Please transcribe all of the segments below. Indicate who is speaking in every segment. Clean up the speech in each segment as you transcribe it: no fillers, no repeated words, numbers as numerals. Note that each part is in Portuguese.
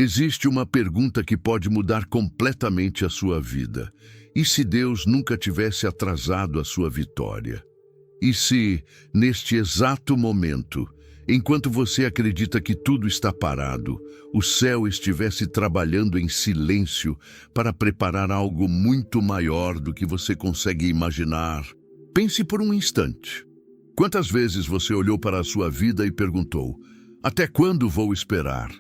Speaker 1: Existe uma pergunta que pode mudar completamente a sua vida. E se Deus nunca tivesse atrasado a sua vitória? E se, neste exato momento, enquanto você acredita que tudo está parado, o céu estivesse trabalhando em silêncio para preparar algo muito maior do que você consegue imaginar? Pense por um instante. Quantas vezes você olhou para a sua vida e perguntou: até quando vou esperar?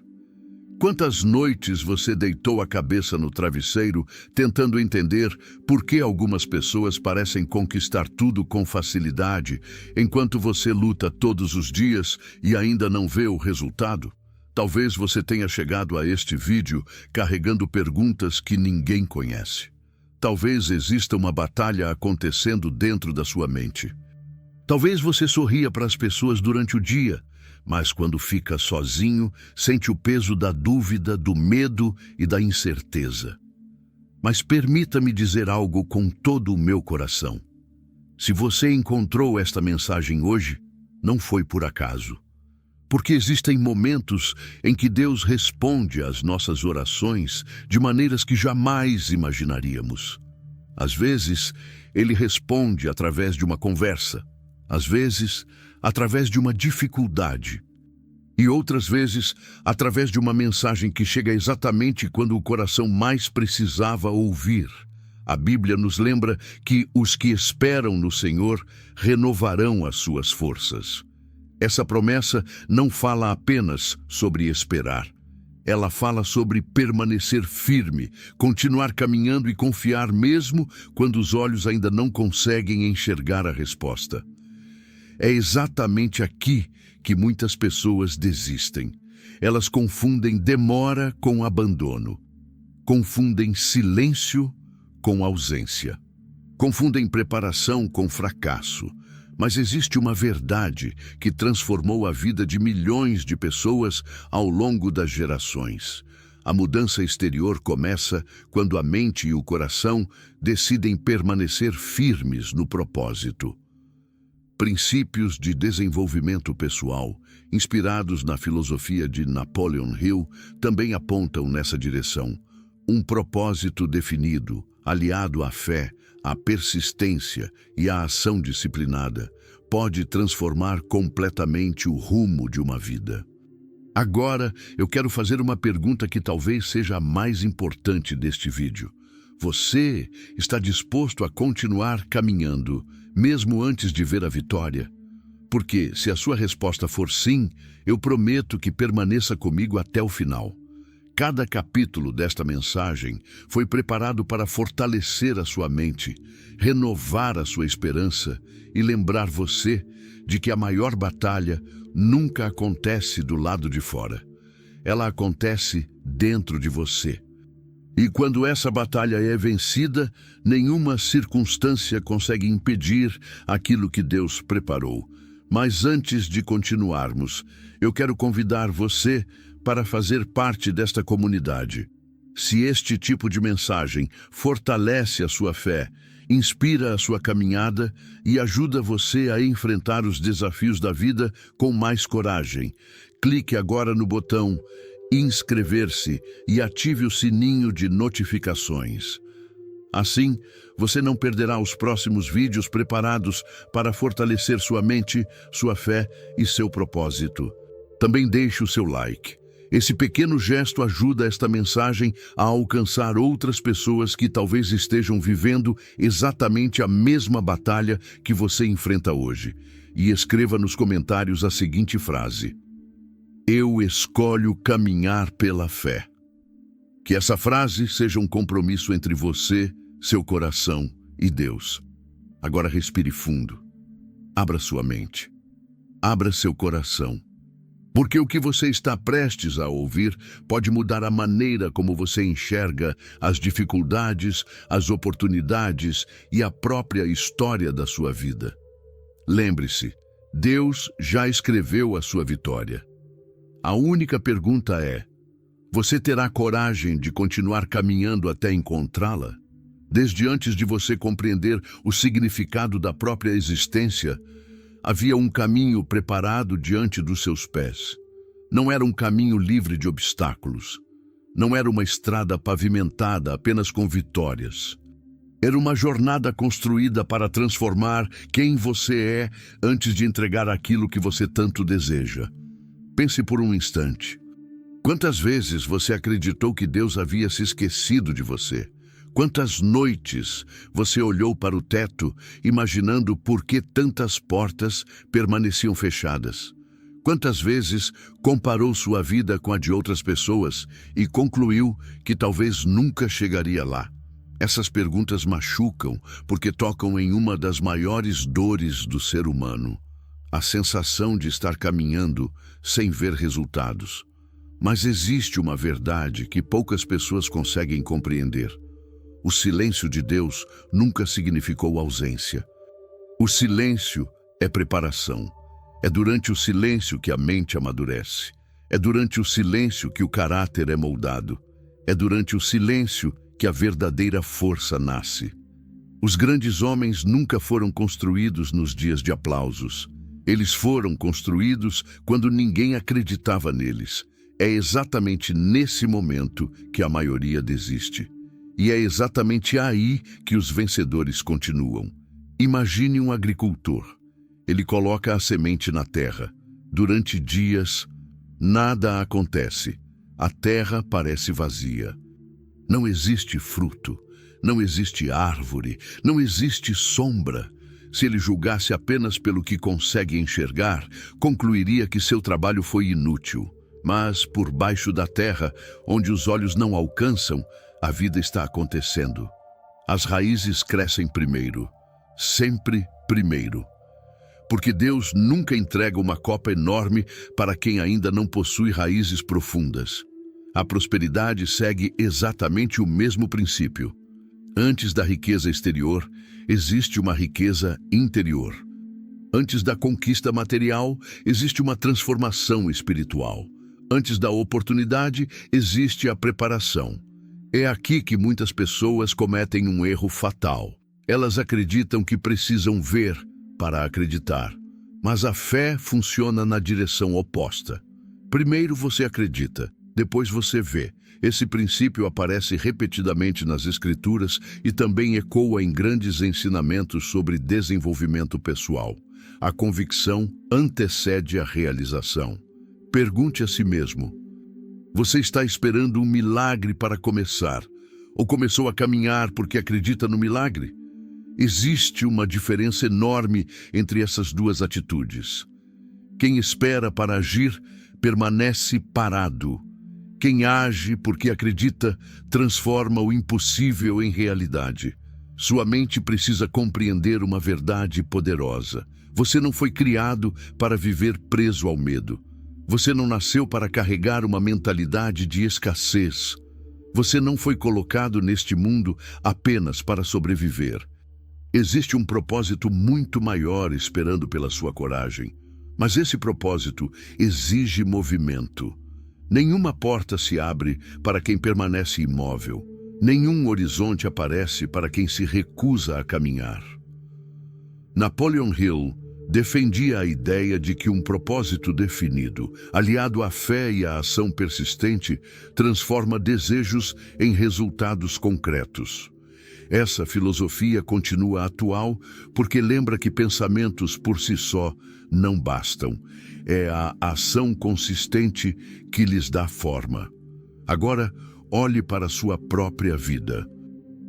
Speaker 1: Quantas noites você deitou a cabeça no travesseiro tentando entender por que algumas pessoas parecem conquistar tudo com facilidade, enquanto você luta todos os dias e ainda não vê o resultado? Talvez você tenha chegado a este vídeo carregando perguntas que ninguém conhece. Talvez exista uma batalha acontecendo dentro da sua mente. Talvez você sorria para as pessoas durante o dia, mas quando fica sozinho, sente o peso da dúvida, do medo e da incerteza. Mas permita-me dizer algo com todo o meu coração. Se você encontrou esta mensagem hoje, não foi por acaso. Porque existem momentos em que Deus responde às nossas orações de maneiras que jamais imaginaríamos. Às vezes, Ele responde através de uma conversa. Às vezes, através de uma dificuldade. E outras vezes, através de uma mensagem que chega exatamente quando o coração mais precisava ouvir. A Bíblia nos lembra que os que esperam no Senhor renovarão as suas forças. Essa promessa não fala apenas sobre esperar. Ela fala sobre permanecer firme, continuar caminhando e confiar mesmo quando os olhos ainda não conseguem enxergar a resposta. É exatamente aqui que muitas pessoas desistem. Elas confundem demora com abandono. Confundem silêncio com ausência. Confundem preparação com fracasso. Mas existe uma verdade que transformou a vida de milhões de pessoas ao longo das gerações. A mudança exterior começa quando a mente e o coração decidem permanecer firmes no propósito. Princípios de desenvolvimento pessoal, inspirados na filosofia de Napoleon Hill, também apontam nessa direção. Um propósito definido, aliado à fé, à persistência e à ação disciplinada, pode transformar completamente o rumo de uma vida. Agora, eu quero fazer uma pergunta que talvez seja a mais importante deste vídeo. Você está disposto a continuar caminhando, mesmo antes de ver a vitória? Porque, se a sua resposta for sim, eu prometo que permaneça comigo até o final. Cada capítulo desta mensagem foi preparado para fortalecer a sua mente, renovar a sua esperança e lembrar você de que a maior batalha nunca acontece do lado de fora. Ela acontece dentro de você. E quando essa batalha é vencida, nenhuma circunstância consegue impedir aquilo que Deus preparou. Mas antes de continuarmos, eu quero convidar você para fazer parte desta comunidade. Se este tipo de mensagem fortalece a sua fé, inspira a sua caminhada e ajuda você a enfrentar os desafios da vida com mais coragem, clique agora no botão inscrever-se e ative o sininho de notificações. Assim, você não perderá os próximos vídeos preparados para fortalecer sua mente, sua fé e seu propósito. Também deixe o seu like. Esse pequeno gesto ajuda esta mensagem a alcançar outras pessoas que talvez estejam vivendo exatamente a mesma batalha que você enfrenta hoje. E escreva nos comentários a seguinte frase: eu escolho caminhar pela fé. Que essa frase seja um compromisso entre você, seu coração e Deus. Agora respire fundo. Abra sua mente. Abra seu coração. Porque o que você está prestes a ouvir pode mudar a maneira como você enxerga as dificuldades, as oportunidades e a própria história da sua vida. Lembre-se, Deus já escreveu a sua vitória. A única pergunta é: você terá coragem de continuar caminhando até encontrá-la? Desde antes de você compreender o significado da própria existência, havia um caminho preparado diante dos seus pés. Não era um caminho livre de obstáculos. Não era uma estrada pavimentada apenas com vitórias. Era uma jornada construída para transformar quem você é antes de entregar aquilo que você tanto deseja. Pense por um instante. Quantas vezes você acreditou que Deus havia se esquecido de você? Quantas noites você olhou para o teto, imaginando por que tantas portas permaneciam fechadas? Quantas vezes comparou sua vida com a de outras pessoas e concluiu que talvez nunca chegaria lá? Essas perguntas machucam porque tocam em uma das maiores dores do ser humano, a sensação de estar caminhando sem ver resultados. Mas existe uma verdade que poucas pessoas conseguem compreender. O silêncio de Deus nunca significou ausência. O silêncio é preparação. É durante o silêncio que a mente amadurece. É durante o silêncio que o caráter é moldado. É durante o silêncio que a verdadeira força nasce. Os grandes homens nunca foram construídos nos dias de aplausos. Eles foram construídos quando ninguém acreditava neles. É exatamente nesse momento que a maioria desiste. E é exatamente aí que os vencedores continuam. Imagine um agricultor. Ele coloca a semente na terra. Durante dias, nada acontece. A terra parece vazia. Não existe fruto, não existe árvore, não existe sombra. Se ele julgasse apenas pelo que consegue enxergar, concluiria que seu trabalho foi inútil. Mas, por baixo da terra, onde os olhos não alcançam, a vida está acontecendo. As raízes crescem primeiro, sempre primeiro. Porque Deus nunca entrega uma copa enorme para quem ainda não possui raízes profundas. A prosperidade segue exatamente o mesmo princípio. Antes da riqueza exterior, existe uma riqueza interior. Antes da conquista material, existe uma transformação espiritual. Antes da oportunidade, existe a preparação. É aqui que muitas pessoas cometem um erro fatal. Elas acreditam que precisam ver para acreditar. Mas a fé funciona na direção oposta. Primeiro você acredita, depois você vê. Esse princípio aparece repetidamente nas Escrituras e também ecoa em grandes ensinamentos sobre desenvolvimento pessoal. A convicção antecede a realização. Pergunte a si mesmo: você está esperando um milagre para começar? Ou começou a caminhar porque acredita no milagre? Existe uma diferença enorme entre essas duas atitudes. Quem espera para agir permanece parado. Quem age porque acredita transforma o impossível em realidade. Sua mente precisa compreender uma verdade poderosa. Você não foi criado para viver preso ao medo. Você não nasceu para carregar uma mentalidade de escassez. Você não foi colocado neste mundo apenas para sobreviver. Existe um propósito muito maior esperando pela sua coragem. Mas esse propósito exige movimento. Nenhuma porta se abre para quem permanece imóvel. Nenhum horizonte aparece para quem se recusa a caminhar. Napoleon Hill defendia a ideia de que um propósito definido, aliado à fé e à ação persistente, transforma desejos em resultados concretos. Essa filosofia continua atual porque lembra que pensamentos por si só não bastam. É a ação consistente que lhes dá forma. Agora, olhe para a sua própria vida.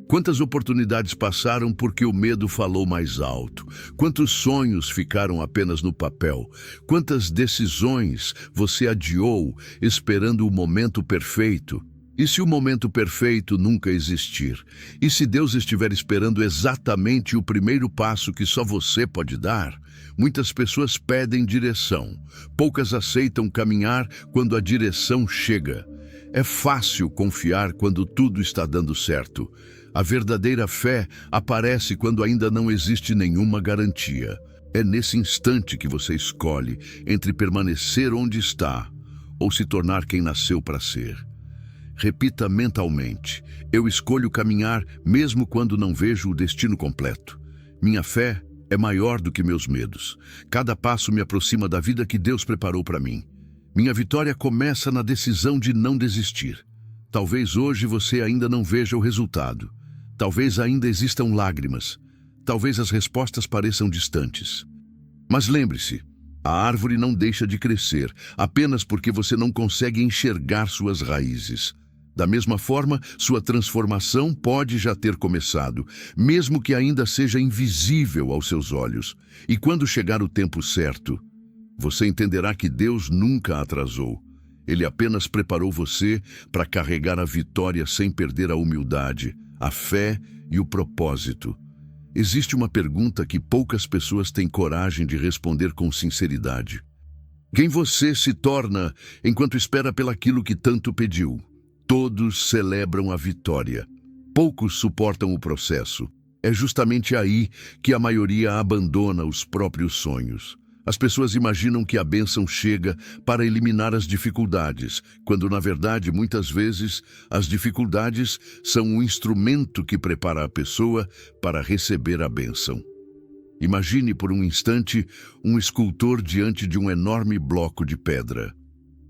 Speaker 1: Quantas oportunidades passaram porque o medo falou mais alto? Quantos sonhos ficaram apenas no papel? Quantas decisões você adiou esperando o momento perfeito? E se o momento perfeito nunca existir? E se Deus estiver esperando exatamente o primeiro passo que só você pode dar? Muitas pessoas pedem direção. Poucas aceitam caminhar quando a direção chega. É fácil confiar quando tudo está dando certo. A verdadeira fé aparece quando ainda não existe nenhuma garantia. É nesse instante que você escolhe entre permanecer onde está ou se tornar quem nasceu para ser. Repita mentalmente: eu escolho caminhar mesmo quando não vejo o destino completo. Minha fé é maior do que meus medos. Cada passo me aproxima da vida que Deus preparou para mim. Minha vitória começa na decisão de não desistir. Talvez hoje você ainda não veja o resultado. Talvez ainda existam lágrimas. Talvez as respostas pareçam distantes. Mas lembre-se, a árvore não deixa de crescer apenas porque você não consegue enxergar suas raízes. Da mesma forma, sua transformação pode já ter começado, mesmo que ainda seja invisível aos seus olhos. E quando chegar o tempo certo, você entenderá que Deus nunca atrasou. Ele apenas preparou você para carregar a vitória sem perder a humildade, a fé e o propósito. Existe uma pergunta que poucas pessoas têm coragem de responder com sinceridade. Quem você se torna enquanto espera pelaquilo que tanto pediu? Todos celebram a vitória. Poucos suportam o processo. É justamente aí que a maioria abandona os próprios sonhos. As pessoas imaginam que a bênção chega para eliminar as dificuldades, quando, na verdade, muitas vezes, as dificuldades são um instrumento que prepara a pessoa para receber a bênção. Imagine por um instante um escultor diante de um enorme bloco de pedra.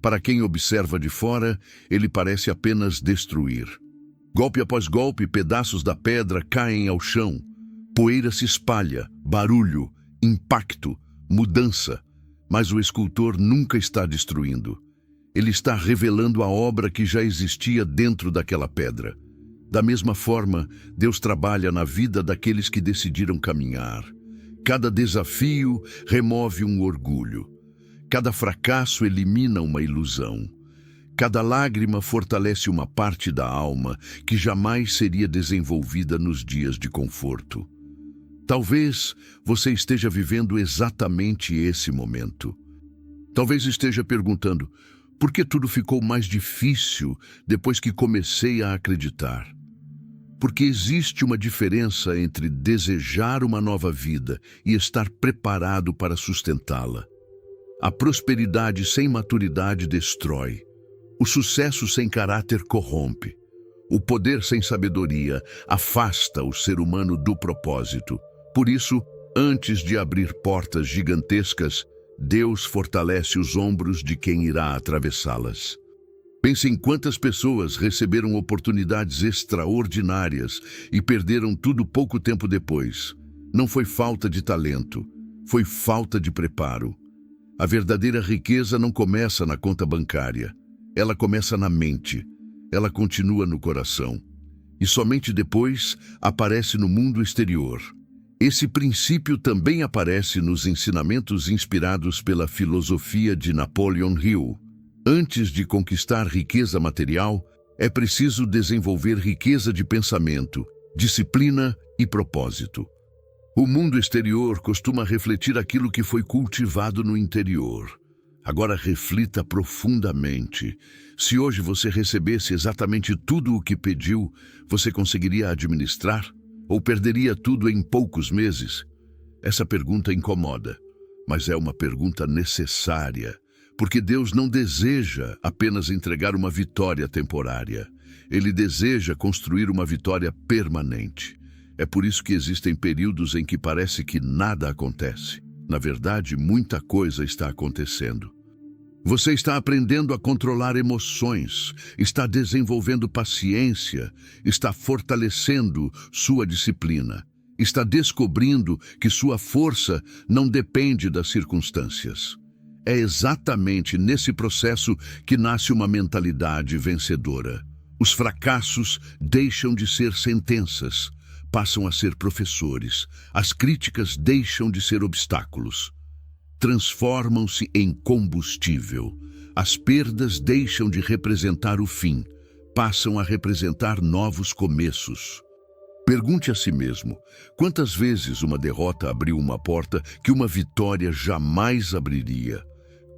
Speaker 1: Para quem observa de fora, ele parece apenas destruir. Golpe após golpe, pedaços da pedra caem ao chão. Poeira se espalha, barulho, impacto, mudança, mas o escultor nunca está destruindo. Ele está revelando a obra que já existia dentro daquela pedra. Da mesma forma, Deus trabalha na vida daqueles que decidiram caminhar. Cada desafio remove um orgulho. Cada fracasso elimina uma ilusão. Cada lágrima fortalece uma parte da alma que jamais seria desenvolvida nos dias de conforto. Talvez você esteja vivendo exatamente esse momento. Talvez esteja perguntando, por que tudo ficou mais difícil depois que comecei a acreditar? Porque existe uma diferença entre desejar uma nova vida e estar preparado para sustentá-la. A prosperidade sem maturidade destrói. O sucesso sem caráter corrompe. O poder sem sabedoria afasta o ser humano do propósito. Por isso, antes de abrir portas gigantescas, Deus fortalece os ombros de quem irá atravessá-las. Pense em quantas pessoas receberam oportunidades extraordinárias e perderam tudo pouco tempo depois. Não foi falta de talento, foi falta de preparo. A verdadeira riqueza não começa na conta bancária. Ela começa na mente. Ela continua no coração. E somente depois aparece no mundo exterior. Esse princípio também aparece nos ensinamentos inspirados pela filosofia de Napoleon Hill. Antes de conquistar riqueza material, é preciso desenvolver riqueza de pensamento, disciplina e propósito. O mundo exterior costuma refletir aquilo que foi cultivado no interior. Agora reflita profundamente. Se hoje você recebesse exatamente tudo o que pediu, você conseguiria administrar? Ou perderia tudo em poucos meses? Essa pergunta incomoda, mas é uma pergunta necessária, porque Deus não deseja apenas entregar uma vitória temporária. Ele deseja construir uma vitória permanente. É por isso que existem períodos em que parece que nada acontece. Na verdade, muita coisa está acontecendo. Você está aprendendo a controlar emoções, está desenvolvendo paciência, está fortalecendo sua disciplina, está descobrindo que sua força não depende das circunstâncias. É exatamente nesse processo que nasce uma mentalidade vencedora. Os fracassos deixam de ser sentenças, passam a ser professores. As críticas deixam de ser obstáculos. Transformam-se em combustível. As perdas deixam de representar o fim, passam a representar novos começos. Pergunte a si mesmo, quantas vezes uma derrota abriu uma porta que uma vitória jamais abriria?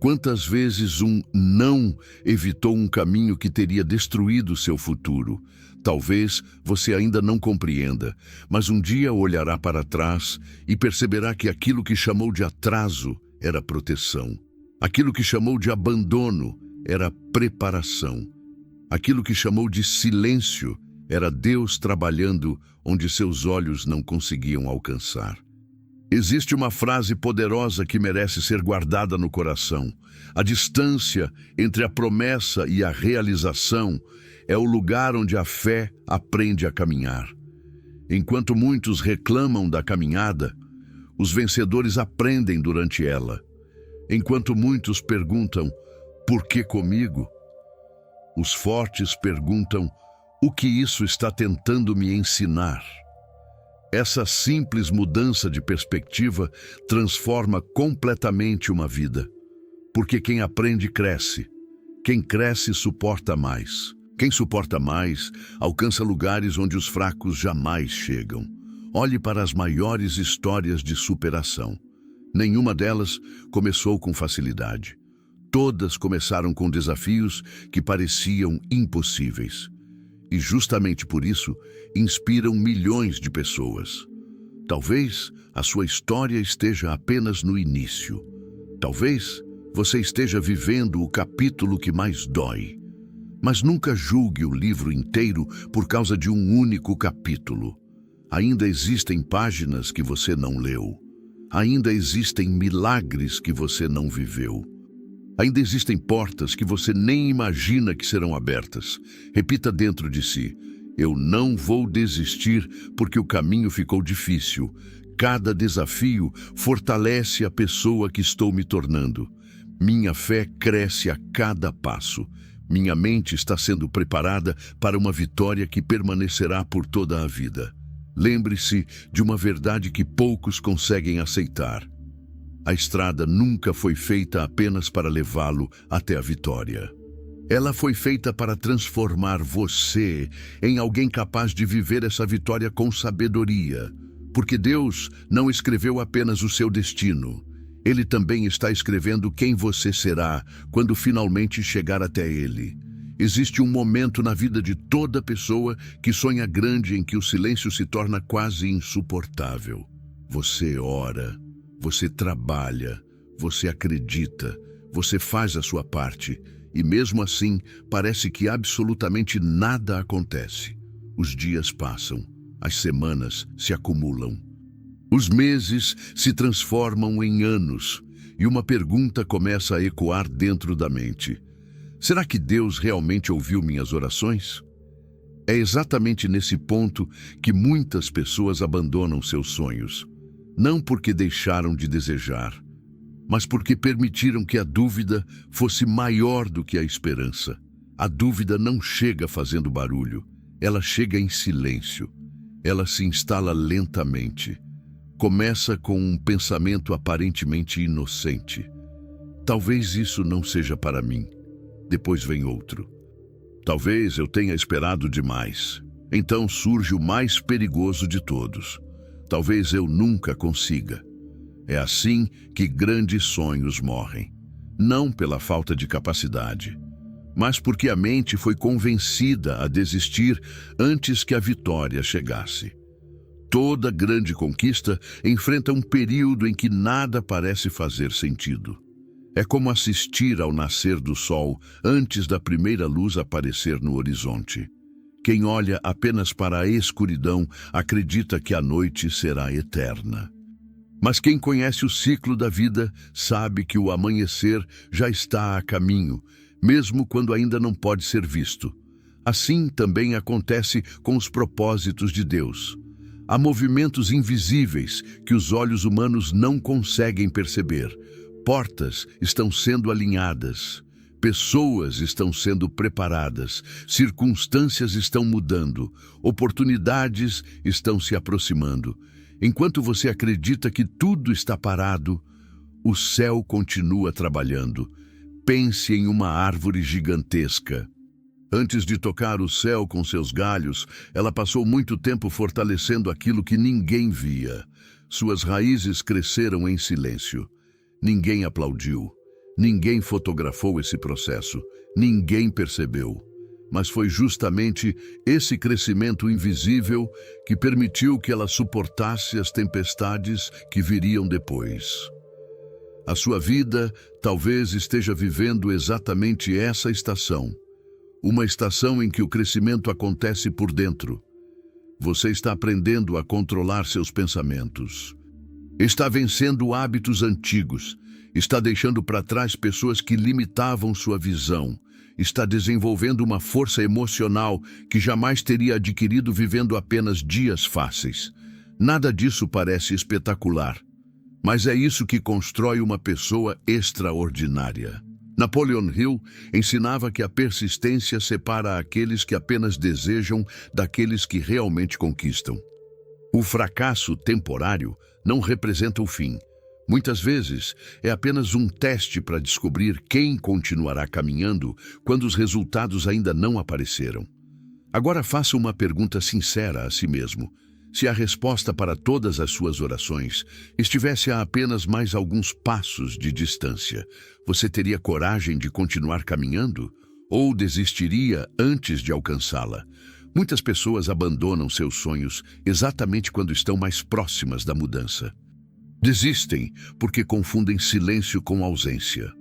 Speaker 1: Quantas vezes um não evitou um caminho que teria destruído seu futuro? Talvez você ainda não compreenda, mas um dia olhará para trás e perceberá que aquilo que chamou de atraso era proteção. Aquilo que chamou de abandono era preparação. Aquilo que chamou de silêncio era Deus trabalhando onde seus olhos não conseguiam alcançar. Existe uma frase poderosa que merece ser guardada no coração. A distância entre a promessa e a realização é o lugar onde a fé aprende a caminhar. Enquanto muitos reclamam da caminhada, os vencedores aprendem durante ela. Enquanto muitos perguntam, por que comigo? Os fortes perguntam, o que isso está tentando me ensinar? Essa simples mudança de perspectiva transforma completamente uma vida. Porque quem aprende cresce. Quem cresce suporta mais. Quem suporta mais alcança lugares onde os fracos jamais chegam. Olhe para as maiores histórias de superação. Nenhuma delas começou com facilidade. Todas começaram com desafios que pareciam impossíveis. E justamente por isso, inspiram milhões de pessoas. Talvez a sua história esteja apenas no início. Talvez você esteja vivendo o capítulo que mais dói. Mas nunca julgue o livro inteiro por causa de um único capítulo. Ainda existem páginas que você não leu. Ainda existem milagres que você não viveu. Ainda existem portas que você nem imagina que serão abertas. Repita dentro de si, eu não vou desistir porque o caminho ficou difícil. Cada desafio fortalece a pessoa que estou me tornando. Minha fé cresce a cada passo. Minha mente está sendo preparada para uma vitória que permanecerá por toda a vida. Lembre-se de uma verdade que poucos conseguem aceitar. A estrada nunca foi feita apenas para levá-lo até a vitória. Ela foi feita para transformar você em alguém capaz de viver essa vitória com sabedoria. Porque Deus não escreveu apenas o seu destino. Ele também está escrevendo quem você será quando finalmente chegar até Ele. Existe um momento na vida de toda pessoa que sonha grande em que o silêncio se torna quase insuportável. Você ora. Você trabalha, você acredita, você faz a sua parte e mesmo assim parece que absolutamente nada acontece. Os dias passam, as semanas se acumulam. Os meses se transformam em anos e uma pergunta começa a ecoar dentro da mente. Será que Deus realmente ouviu minhas orações? É exatamente nesse ponto que muitas pessoas abandonam seus sonhos. Não porque deixaram de desejar, mas porque permitiram que a dúvida fosse maior do que a esperança. A dúvida não chega fazendo barulho, ela chega em silêncio. Ela se instala lentamente. Começa com um pensamento aparentemente inocente. Talvez isso não seja para mim. Depois vem outro. Talvez eu tenha esperado demais. Então surge o mais perigoso de todos. Talvez eu nunca consiga. É assim que grandes sonhos morrem. Não pela falta de capacidade, mas porque a mente foi convencida a desistir antes que a vitória chegasse. Toda grande conquista enfrenta um período em que nada parece fazer sentido. É como assistir ao nascer do sol antes da primeira luz aparecer no horizonte. Quem olha apenas para a escuridão acredita que a noite será eterna. Mas quem conhece o ciclo da vida sabe que o amanhecer já está a caminho, mesmo quando ainda não pode ser visto. Assim também acontece com os propósitos de Deus. Há movimentos invisíveis que os olhos humanos não conseguem perceber. Portas estão sendo alinhadas. Pessoas estão sendo preparadas, circunstâncias estão mudando, oportunidades estão se aproximando. Enquanto você acredita que tudo está parado, o céu continua trabalhando. Pense em uma árvore gigantesca. Antes de tocar o céu com seus galhos, ela passou muito tempo fortalecendo aquilo que ninguém via. Suas raízes cresceram em silêncio. Ninguém aplaudiu. Ninguém fotografou esse processo, ninguém percebeu. Mas foi justamente esse crescimento invisível que permitiu que ela suportasse as tempestades que viriam depois. A sua vida talvez esteja vivendo exatamente essa estação. Uma estação em que o crescimento acontece por dentro. Você está aprendendo a controlar seus pensamentos. Está vencendo hábitos antigos. Está deixando para trás pessoas que limitavam sua visão. Está desenvolvendo uma força emocional que jamais teria adquirido vivendo apenas dias fáceis. Nada disso parece espetacular, mas é isso que constrói uma pessoa extraordinária. Napoleon Hill ensinava que a persistência separa aqueles que apenas desejam daqueles que realmente conquistam. O fracasso temporário não representa o fim. Muitas vezes é apenas um teste para descobrir quem continuará caminhando quando os resultados ainda não apareceram. Agora faça uma pergunta sincera a si mesmo. Se a resposta para todas as suas orações estivesse a apenas mais alguns passos de distância, você teria coragem de continuar caminhando? Ou desistiria antes de alcançá-la? Muitas pessoas abandonam seus sonhos exatamente quando estão mais próximas da mudança. Desistem porque confundem silêncio com ausência,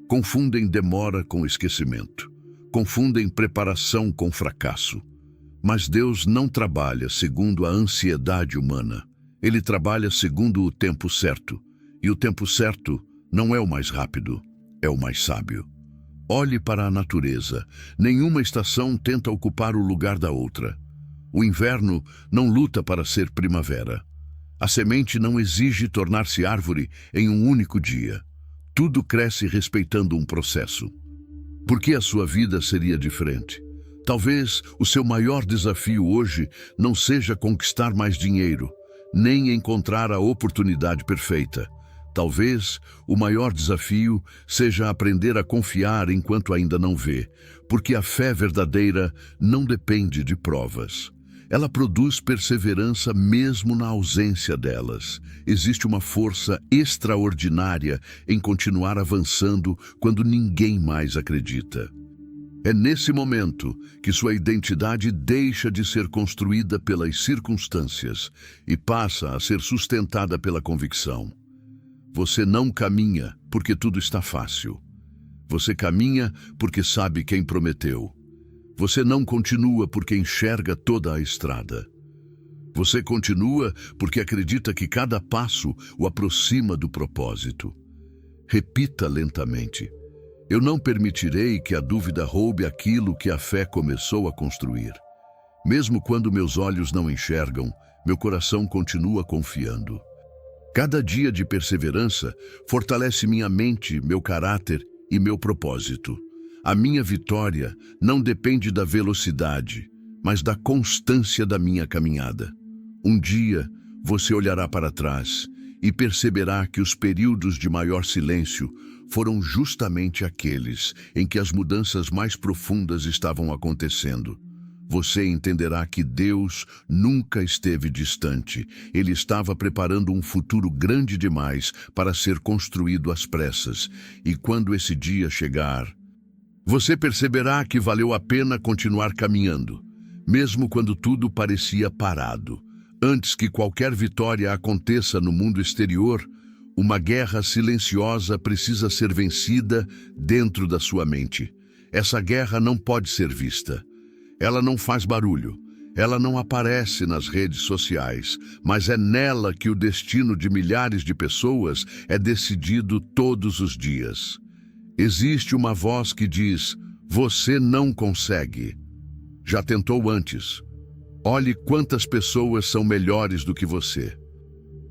Speaker 1: confundem demora com esquecimento, confundem preparação com fracasso. Mas Deus não trabalha segundo a ansiedade humana. Ele trabalha segundo o tempo certo. E o tempo certo não é o mais rápido, é o mais sábio. Olhe para a natureza. Nenhuma estação tenta ocupar o lugar da outra. O inverno não luta para ser primavera. A semente não exige tornar-se árvore em um único dia. Tudo cresce respeitando um processo. Por que a sua vida seria diferente? Talvez o seu maior desafio hoje não seja conquistar mais dinheiro, nem encontrar a oportunidade perfeita. Talvez o maior desafio seja aprender a confiar enquanto ainda não vê, porque a fé verdadeira não depende de provas. Ela produz perseverança mesmo na ausência delas. Existe uma força extraordinária em continuar avançando quando ninguém mais acredita. É nesse momento que sua identidade deixa de ser construída pelas circunstâncias e passa a ser sustentada pela convicção. Você não caminha porque tudo está fácil. Você caminha porque sabe quem prometeu. Você não continua porque enxerga toda a estrada. Você continua porque acredita que cada passo o aproxima do propósito. Repita lentamente: eu não permitirei que a dúvida roube aquilo que a fé começou a construir. Mesmo quando meus olhos não enxergam, meu coração continua confiando. Cada dia de perseverança fortalece minha mente, meu caráter e meu propósito. A minha vitória não depende da velocidade, mas da constância da minha caminhada. Um dia, você olhará para trás e perceberá que os períodos de maior silêncio foram justamente aqueles em que as mudanças mais profundas estavam acontecendo. Você entenderá que Deus nunca esteve distante. Ele estava preparando um futuro grande demais para ser construído às pressas. E quando esse dia chegar, você perceberá que valeu a pena continuar caminhando, mesmo quando tudo parecia parado. Antes que qualquer vitória aconteça no mundo exterior, uma guerra silenciosa precisa ser vencida dentro da sua mente. Essa guerra não pode ser vista. Ela não faz barulho. Ela não aparece nas redes sociais, mas é nela que o destino de milhares de pessoas é decidido todos os dias. Existe uma voz que diz: você não consegue. Já tentou antes. Olhe quantas pessoas são melhores do que você.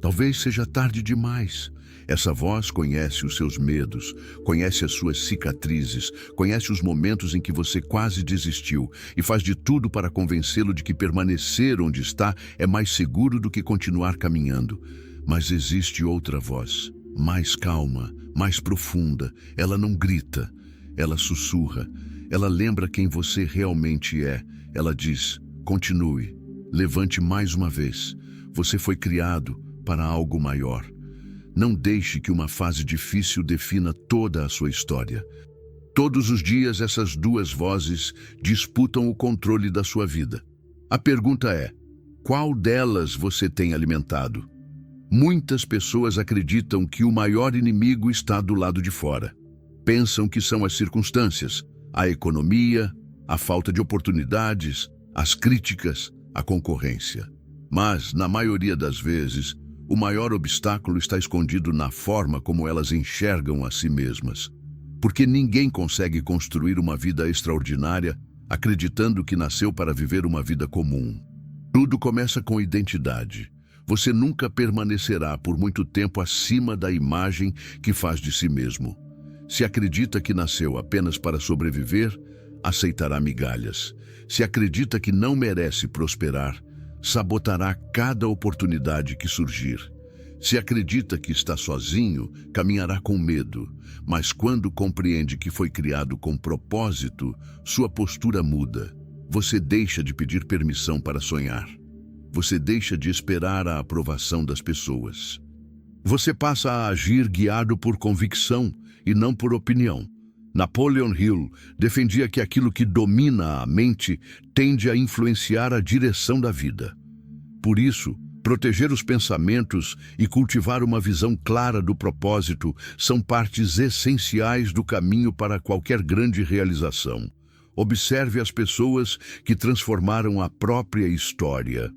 Speaker 1: Talvez seja tarde demais. Essa voz conhece os seus medos, conhece as suas cicatrizes, conhece os momentos em que você quase desistiu e faz de tudo para convencê-lo de que permanecer onde está é mais seguro do que continuar caminhando. Mas existe outra voz, mais calma, mais profunda. Ela não grita, ela sussurra. Ela lembra quem você realmente é. Ela diz: continue, levante mais uma vez. Você foi criado para algo maior. Não deixe que uma fase difícil defina toda a sua história. Todos os dias essas duas vozes disputam o controle da sua vida. A pergunta é: qual delas você tem alimentado? Muitas pessoas acreditam que o maior inimigo está do lado de fora. Pensam que são as circunstâncias, a economia, a falta de oportunidades, as críticas, a concorrência. Mas, na maioria das vezes, O maior obstáculo está escondido na forma como elas enxergam a si mesmas. Porque ninguém consegue construir uma vida extraordinária acreditando que nasceu para viver uma vida comum. Tudo começa com identidade. Você nunca permanecerá por muito tempo acima da imagem que faz de si mesmo. Se acredita que nasceu apenas para sobreviver, aceitará migalhas. Se acredita que não merece prosperar, sabotará cada oportunidade que surgir. Se acredita que está sozinho, caminhará com medo, mas quando compreende que foi criado com propósito, sua postura muda. Você deixa de pedir permissão para sonhar. Você deixa de esperar a aprovação das pessoas. Você passa a agir guiado por convicção e não por opinião. Napoleon Hill defendia que aquilo que domina a mente tende a influenciar a direção da vida. Por isso, proteger os pensamentos e cultivar uma visão clara do propósito são partes essenciais do caminho para qualquer grande realização. Observe as pessoas que transformaram a própria história.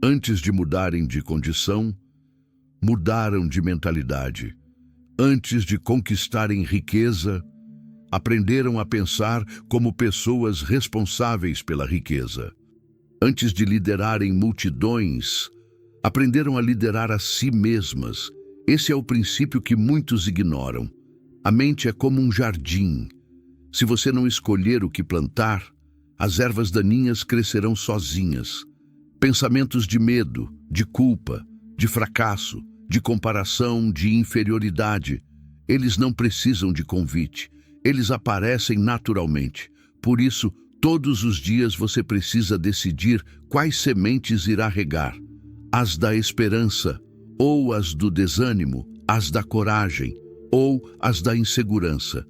Speaker 1: Antes de mudarem de condição, mudaram de mentalidade. Antes de conquistarem riqueza, aprenderam a pensar como pessoas responsáveis pela riqueza. Antes de liderarem multidões, aprenderam a liderar a si mesmas. Esse é o princípio que muitos ignoram. A mente é como um jardim. Se você não escolher o que plantar, as ervas daninhas crescerão sozinhas. Pensamentos de medo, de culpa, de fracasso, de comparação, de inferioridade, eles não precisam de convite. Eles aparecem naturalmente. Por isso, todos os dias você precisa decidir quais sementes irá regar. As da esperança, ou as do desânimo, as da coragem, ou as da insegurança,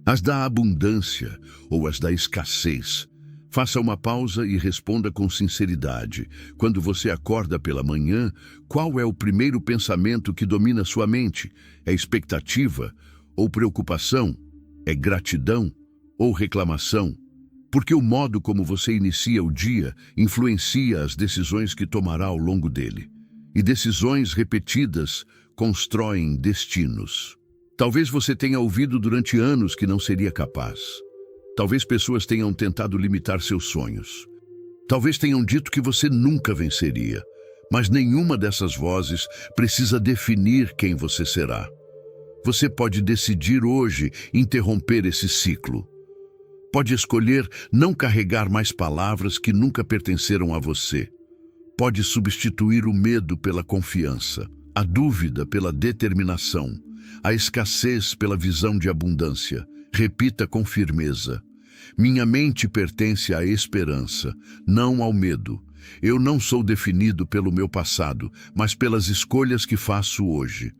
Speaker 1: as da abundância, ou as da escassez. Faça uma pausa e responda com sinceridade. Quando você acorda pela manhã, qual é o primeiro pensamento que domina sua mente? É expectativa ou preocupação? É gratidão ou reclamação? Porque o modo como você inicia o dia influencia as decisões que tomará ao longo dele. E decisões repetidas constroem destinos. Talvez você tenha ouvido durante anos que não seria capaz. Talvez pessoas tenham tentado limitar seus sonhos. Talvez tenham dito que você nunca venceria. Mas nenhuma dessas vozes precisa definir quem você será. Você pode decidir hoje interromper esse ciclo. Pode escolher não carregar mais palavras que nunca pertenceram a você. Pode substituir o medo pela confiança, a dúvida pela determinação, a escassez pela visão de abundância. Repita com firmeza: minha mente pertence à esperança, não ao medo. Eu não sou definido pelo meu passado, mas pelas escolhas que faço hoje.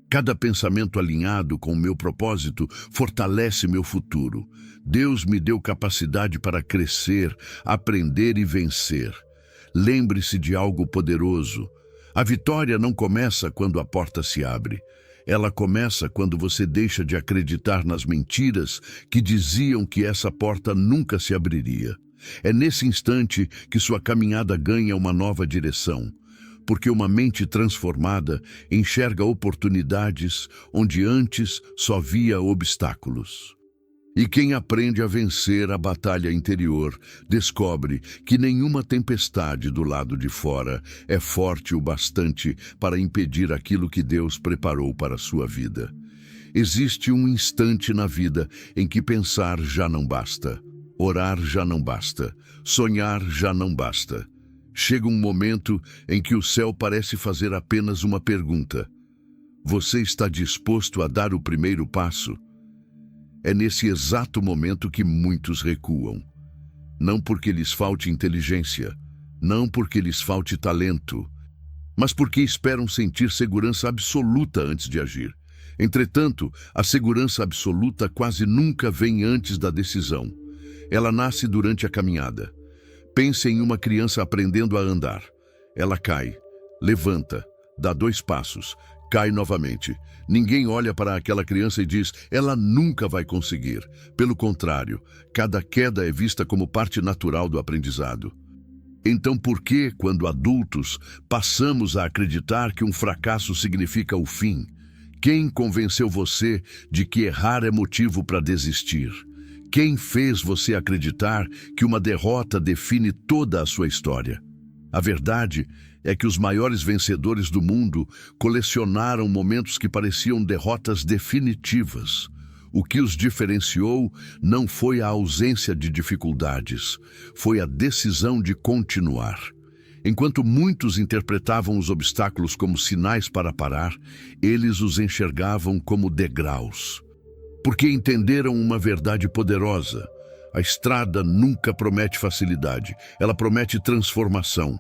Speaker 1: Cada pensamento alinhado com o meu propósito fortalece meu futuro. Deus me deu capacidade para crescer, aprender e vencer. Lembre-se de algo poderoso. A vitória não começa quando a porta se abre. Ela começa quando você deixa de acreditar nas mentiras que diziam que essa porta nunca se abriria. É nesse instante que sua caminhada ganha uma nova direção. Porque uma mente transformada enxerga oportunidades onde antes só via obstáculos. E quem aprende a vencer a batalha interior descobre que nenhuma tempestade do lado de fora é forte o bastante para impedir aquilo que Deus preparou para a sua vida. Existe um instante na vida em que pensar já não basta, orar já não basta, sonhar já não basta. Chega um momento em que o céu parece fazer apenas uma pergunta: você está disposto a dar o primeiro passo? É nesse exato momento que muitos recuam. Não porque lhes falte inteligência, não porque lhes falte talento, mas porque esperam sentir segurança absoluta antes de agir. Entretanto, a segurança absoluta quase nunca vem antes da decisão. Ela nasce durante a caminhada. Pense em uma criança aprendendo a andar. Ela cai, levanta, dá 2 passos, cai novamente. Ninguém olha para aquela criança e diz: ela nunca vai conseguir. Pelo contrário, cada queda é vista como parte natural do aprendizado. Então por que, quando adultos, passamos a acreditar que um fracasso significa o fim? Quem convenceu você de que errar é motivo para desistir? Quem fez você acreditar que uma derrota define toda a sua história? A verdade é que os maiores vencedores do mundo colecionaram momentos que pareciam derrotas definitivas. O que os diferenciou não foi a ausência de dificuldades, foi a decisão de continuar. Enquanto muitos interpretavam os obstáculos como sinais para parar, eles os enxergavam como degraus. Porque entenderam uma verdade poderosa: a estrada nunca promete facilidade, ela promete transformação.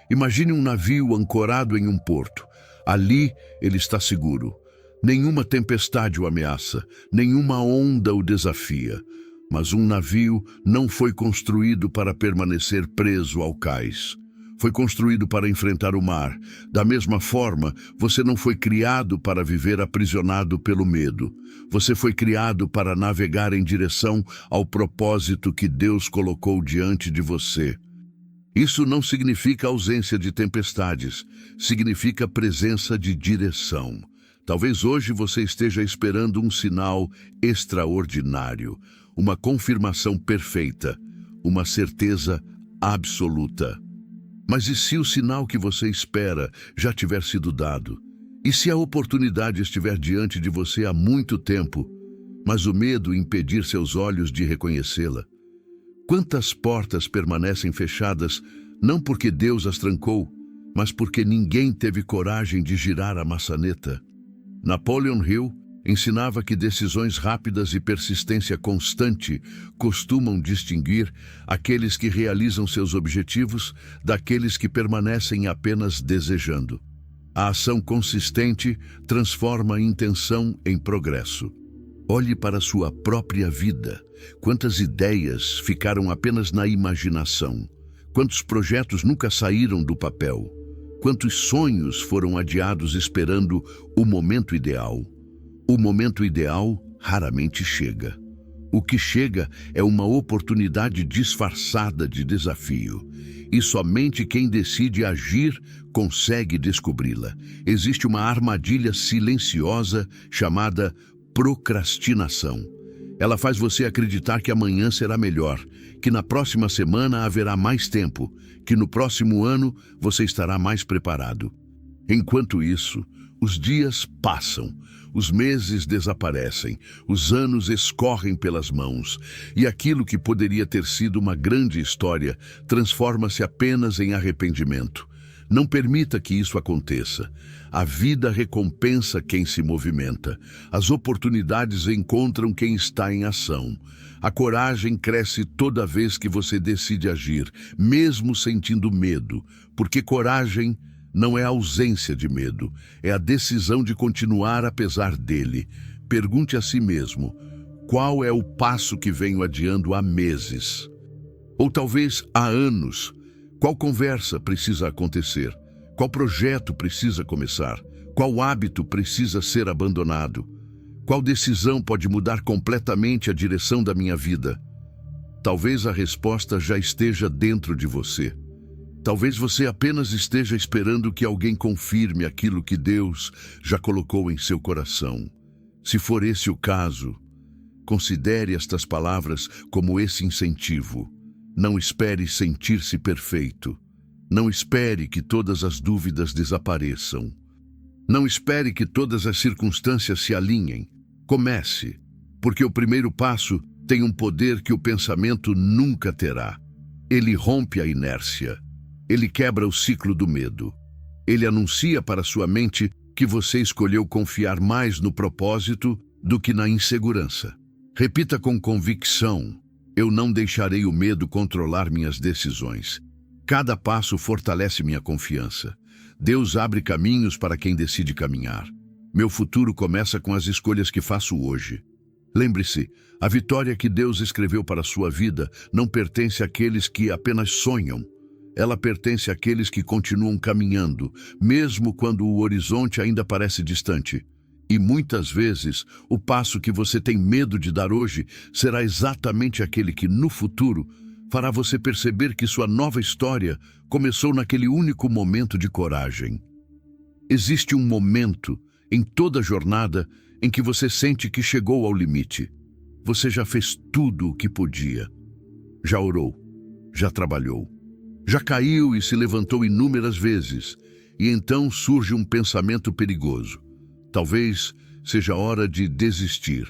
Speaker 1: Imagine um navio ancorado em um porto. Ali ele está seguro. Nenhuma tempestade o ameaça, nenhuma onda o desafia. Mas um navio não foi construído para permanecer preso ao cais. Foi construído para enfrentar o mar. Da mesma forma, você não foi criado para viver aprisionado pelo medo. Você foi criado para navegar em direção ao propósito que Deus colocou diante de você. Isso não significa ausência de tempestades, significa presença de direção. Talvez hoje você esteja esperando um sinal extraordinário, uma confirmação perfeita, uma certeza absoluta. Mas e se o sinal que você espera já tiver sido dado? E se a oportunidade estiver diante de você há muito tempo, mas o medo impedir seus olhos de reconhecê-la? Quantas portas permanecem fechadas, não porque Deus as trancou, mas porque ninguém teve coragem de girar a maçaneta? Napoleon Hill ensinava que decisões rápidas e persistência constante costumam distinguir aqueles que realizam seus objetivos daqueles que permanecem apenas desejando. A ação consistente transforma a intenção em progresso. Olhe para sua própria vida. Quantas ideias ficaram apenas na imaginação? Quantos projetos nunca saíram do papel? Quantos sonhos foram adiados esperando o momento ideal? O momento ideal raramente chega. O que chega é uma oportunidade disfarçada de desafio. E somente quem decide agir consegue descobri-la. Existe uma armadilha silenciosa chamada procrastinação. Ela faz você acreditar que amanhã será melhor, que na próxima semana haverá mais tempo, que no próximo ano você estará mais preparado. Enquanto isso, os dias passam, os meses desaparecem, os anos escorrem pelas mãos, e aquilo que poderia ter sido uma grande história transforma-se apenas em arrependimento. Não permita que isso aconteça. A vida recompensa quem se movimenta. As oportunidades encontram quem está em ação. A coragem cresce toda vez que você decide agir, mesmo sentindo medo, porque coragem não é a ausência de medo, é a decisão de continuar apesar dele. Pergunte a si mesmo: qual é o passo que venho adiando há meses? Ou talvez há anos? Qual conversa precisa acontecer? Qual projeto precisa começar? Qual hábito precisa ser abandonado? Qual decisão pode mudar completamente a direção da minha vida? Talvez a resposta já esteja dentro de você. Talvez você apenas esteja esperando que alguém confirme aquilo que Deus já colocou em seu coração. Se for esse o caso, considere estas palavras como esse incentivo. Não espere sentir-se perfeito. Não espere que todas as dúvidas desapareçam. Não espere que todas as circunstâncias se alinhem. Comece, porque o primeiro passo tem um poder que o pensamento nunca terá. Ele rompe a inércia. Ele quebra o ciclo do medo. Ele anuncia para sua mente que você escolheu confiar mais no propósito do que na insegurança. Repita com convicção: eu não deixarei o medo controlar minhas decisões. Cada passo fortalece minha confiança. Deus abre caminhos para quem decide caminhar. Meu futuro começa com as escolhas que faço hoje. Lembre-se, a vitória que Deus escreveu para a sua vida não pertence àqueles que apenas sonham. Ela pertence àqueles que continuam caminhando, mesmo quando o horizonte ainda parece distante. E muitas vezes, o passo que você tem medo de dar hoje será exatamente aquele que, no futuro, Fará você perceber que sua nova história começou naquele único momento de coragem. Existe um momento em toda a jornada em que você sente que chegou ao limite. Você já fez tudo o que podia. Já orou, já trabalhou, já caiu e se levantou inúmeras vezes. E então surge um pensamento perigoso. Talvez seja hora de desistir.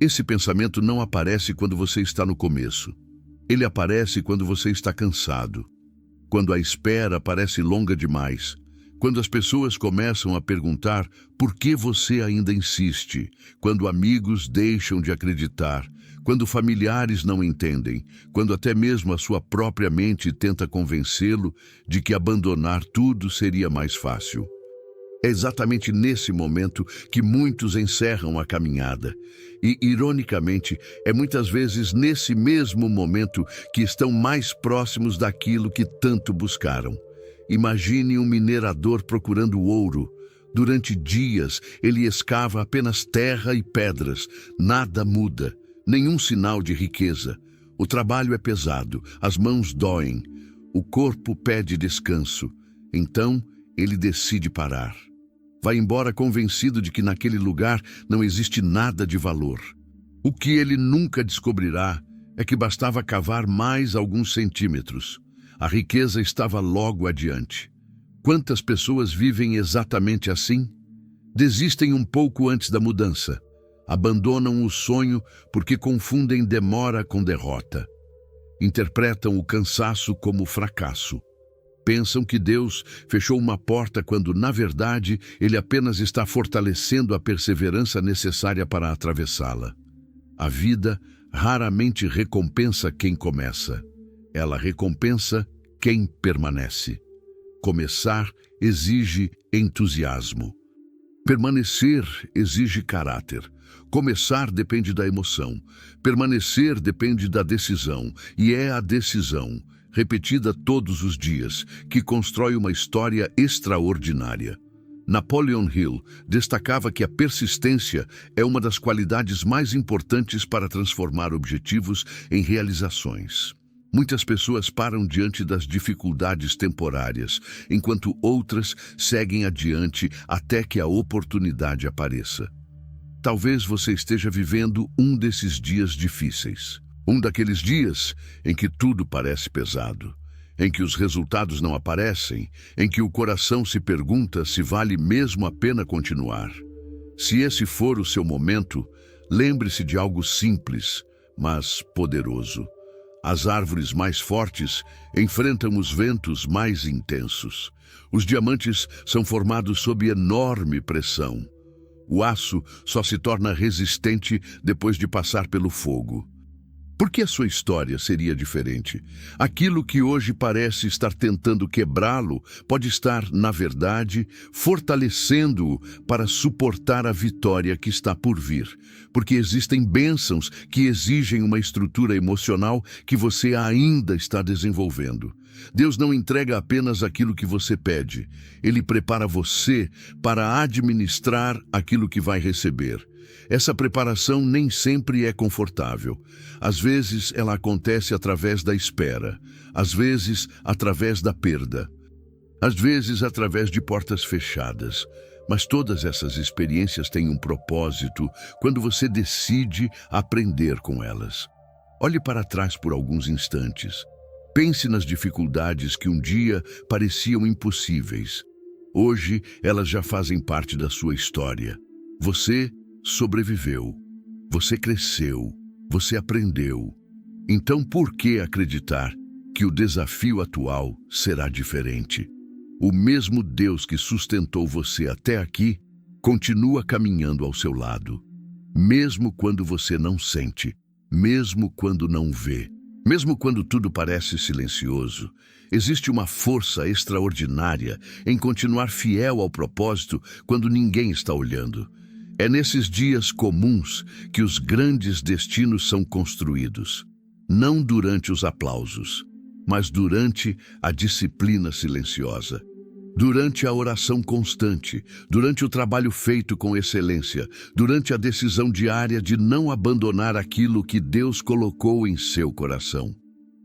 Speaker 1: Esse pensamento não aparece quando você está no começo. Ele aparece quando você está cansado, quando a espera parece longa demais, quando as pessoas começam a perguntar por que você ainda insiste, quando amigos deixam de acreditar, quando familiares não entendem, quando até mesmo a sua própria mente tenta convencê-lo de que abandonar tudo seria mais fácil. É exatamente nesse momento que muitos encerram a caminhada. E, ironicamente, é muitas vezes nesse mesmo momento que estão mais próximos daquilo que tanto buscaram. Imagine um minerador procurando ouro. Durante dias, ele escava apenas terra e pedras. Nada muda, nenhum sinal de riqueza. O trabalho é pesado, as mãos doem, o corpo pede descanso. Então, ele decide parar. Vai embora convencido de que naquele lugar não existe nada de valor. O que ele nunca descobrirá é que bastava cavar mais alguns centímetros. A riqueza estava logo adiante. Quantas pessoas vivem exatamente assim? Desistem um pouco antes da mudança. Abandonam o sonho porque confundem demora com derrota. Interpretam o cansaço como fracasso. Pensam que Deus fechou uma porta quando, na verdade, Ele apenas está fortalecendo a perseverança necessária para atravessá-la. A vida raramente recompensa quem começa. Ela recompensa quem permanece. Começar exige entusiasmo. Permanecer exige caráter. Começar depende da emoção. Permanecer depende da decisão. E é a decisão, repetida todos os dias, que constrói uma história extraordinária. Napoleon Hill destacava que a persistência é uma das qualidades mais importantes para transformar objetivos em realizações. Muitas pessoas param diante das dificuldades temporárias, enquanto outras seguem adiante até que a oportunidade apareça. Talvez você esteja vivendo um desses dias difíceis. Um daqueles dias em que tudo parece pesado, em que os resultados não aparecem, em que o coração se pergunta se vale mesmo a pena continuar. Se esse for o seu momento, lembre-se de algo simples, mas poderoso. As árvores mais fortes enfrentam os ventos mais intensos. Os diamantes são formados sob enorme pressão. O aço só se torna resistente depois de passar pelo fogo. Por que a sua história seria diferente? Aquilo que hoje parece estar tentando quebrá-lo pode estar, na verdade, fortalecendo-o para suportar a vitória que está por vir. Porque existem bênçãos que exigem uma estrutura emocional que você ainda está desenvolvendo. Deus não entrega apenas aquilo que você pede. Ele prepara você para administrar aquilo que vai receber. Essa preparação nem sempre é confortável. Às vezes ela acontece através da espera, às vezes através da perda, às vezes através de portas fechadas. Mas todas essas experiências têm um propósito quando você decide aprender com elas. Olhe para trás por alguns instantes. Pense nas dificuldades que um dia pareciam impossíveis. Hoje elas já fazem parte da sua história. Você sobreviveu, você cresceu, você aprendeu. Então por que acreditar que o desafio atual será diferente? O mesmo Deus que sustentou você até aqui continua caminhando ao seu lado. Mesmo quando você não sente, mesmo quando não vê, mesmo quando tudo parece silencioso, existe uma força extraordinária em continuar fiel ao propósito quando ninguém está olhando. É nesses dias comuns que os grandes destinos são construídos, não durante os aplausos, mas durante a disciplina silenciosa, durante a oração constante, durante o trabalho feito com excelência, durante a decisão diária de não abandonar aquilo que Deus colocou em seu coração.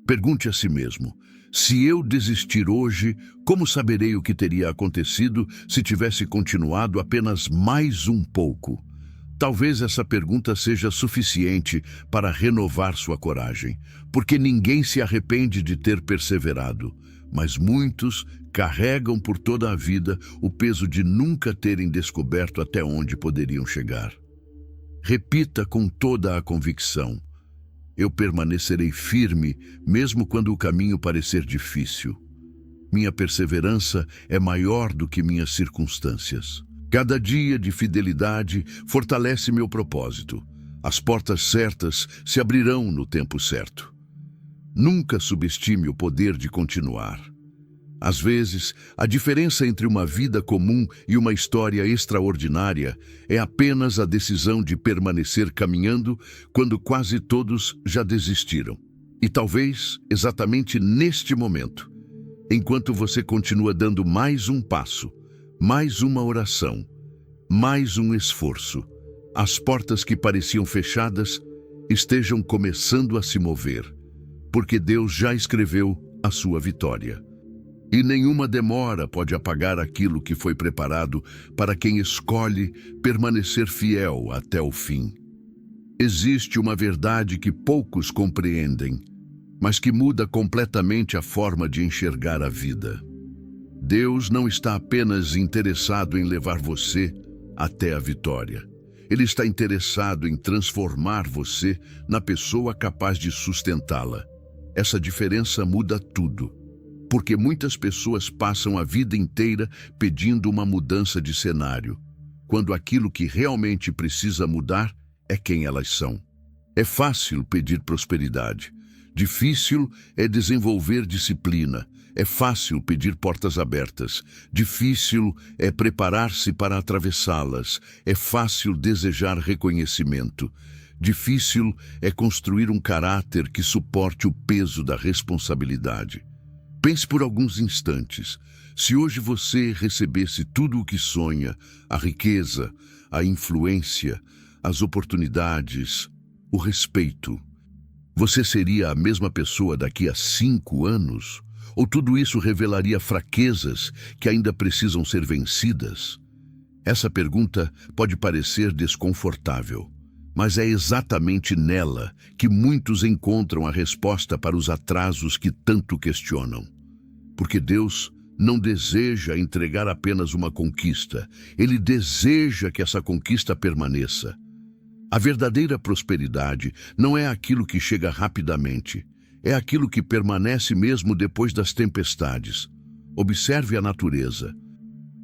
Speaker 1: Pergunte a si mesmo: se eu desistir hoje, como saberei o que teria acontecido se tivesse continuado apenas mais um pouco? Talvez essa pergunta seja suficiente para renovar sua coragem, porque ninguém se arrepende de ter perseverado, mas muitos carregam por toda a vida o peso de nunca terem descoberto até onde poderiam chegar. Repita com toda a convicção: eu permanecerei firme mesmo quando o caminho parecer difícil. Minha perseverança é maior do que minhas circunstâncias. Cada dia de fidelidade fortalece meu propósito. As portas certas se abrirão no tempo certo. Nunca subestime o poder de continuar. Às vezes, a diferença entre uma vida comum e uma história extraordinária é apenas a decisão de permanecer caminhando quando quase todos já desistiram. E talvez, exatamente neste momento, enquanto você continua dando mais um passo, mais uma oração, mais um esforço, as portas que pareciam fechadas estejam começando a se mover, porque Deus já escreveu a sua vitória. E nenhuma demora pode apagar aquilo que foi preparado para quem escolhe permanecer fiel até o fim. Existe uma verdade que poucos compreendem, mas que muda completamente a forma de enxergar a vida. Deus não está apenas interessado em levar você até a vitória. Ele está interessado em transformar você na pessoa capaz de sustentá-la. Essa diferença muda tudo, porque muitas pessoas passam a vida inteira pedindo uma mudança de cenário, quando aquilo que realmente precisa mudar é quem elas são. É fácil pedir prosperidade. Difícil é desenvolver disciplina. É fácil pedir portas abertas. Difícil é preparar-se para atravessá-las. É fácil desejar reconhecimento. Difícil é construir um caráter que suporte o peso da responsabilidade. Pense por alguns instantes. Se hoje você recebesse tudo o que sonha, a riqueza, a influência, as oportunidades, o respeito, você seria a mesma pessoa daqui a 5 anos? Ou tudo isso revelaria fraquezas que ainda precisam ser vencidas? Essa pergunta pode parecer desconfortável, mas é exatamente nela que muitos encontram a resposta para os atrasos que tanto questionam. Porque Deus não deseja entregar apenas uma conquista, Ele deseja que essa conquista permaneça. A verdadeira prosperidade não é aquilo que chega rapidamente, é aquilo que permanece mesmo depois das tempestades. Observe a natureza.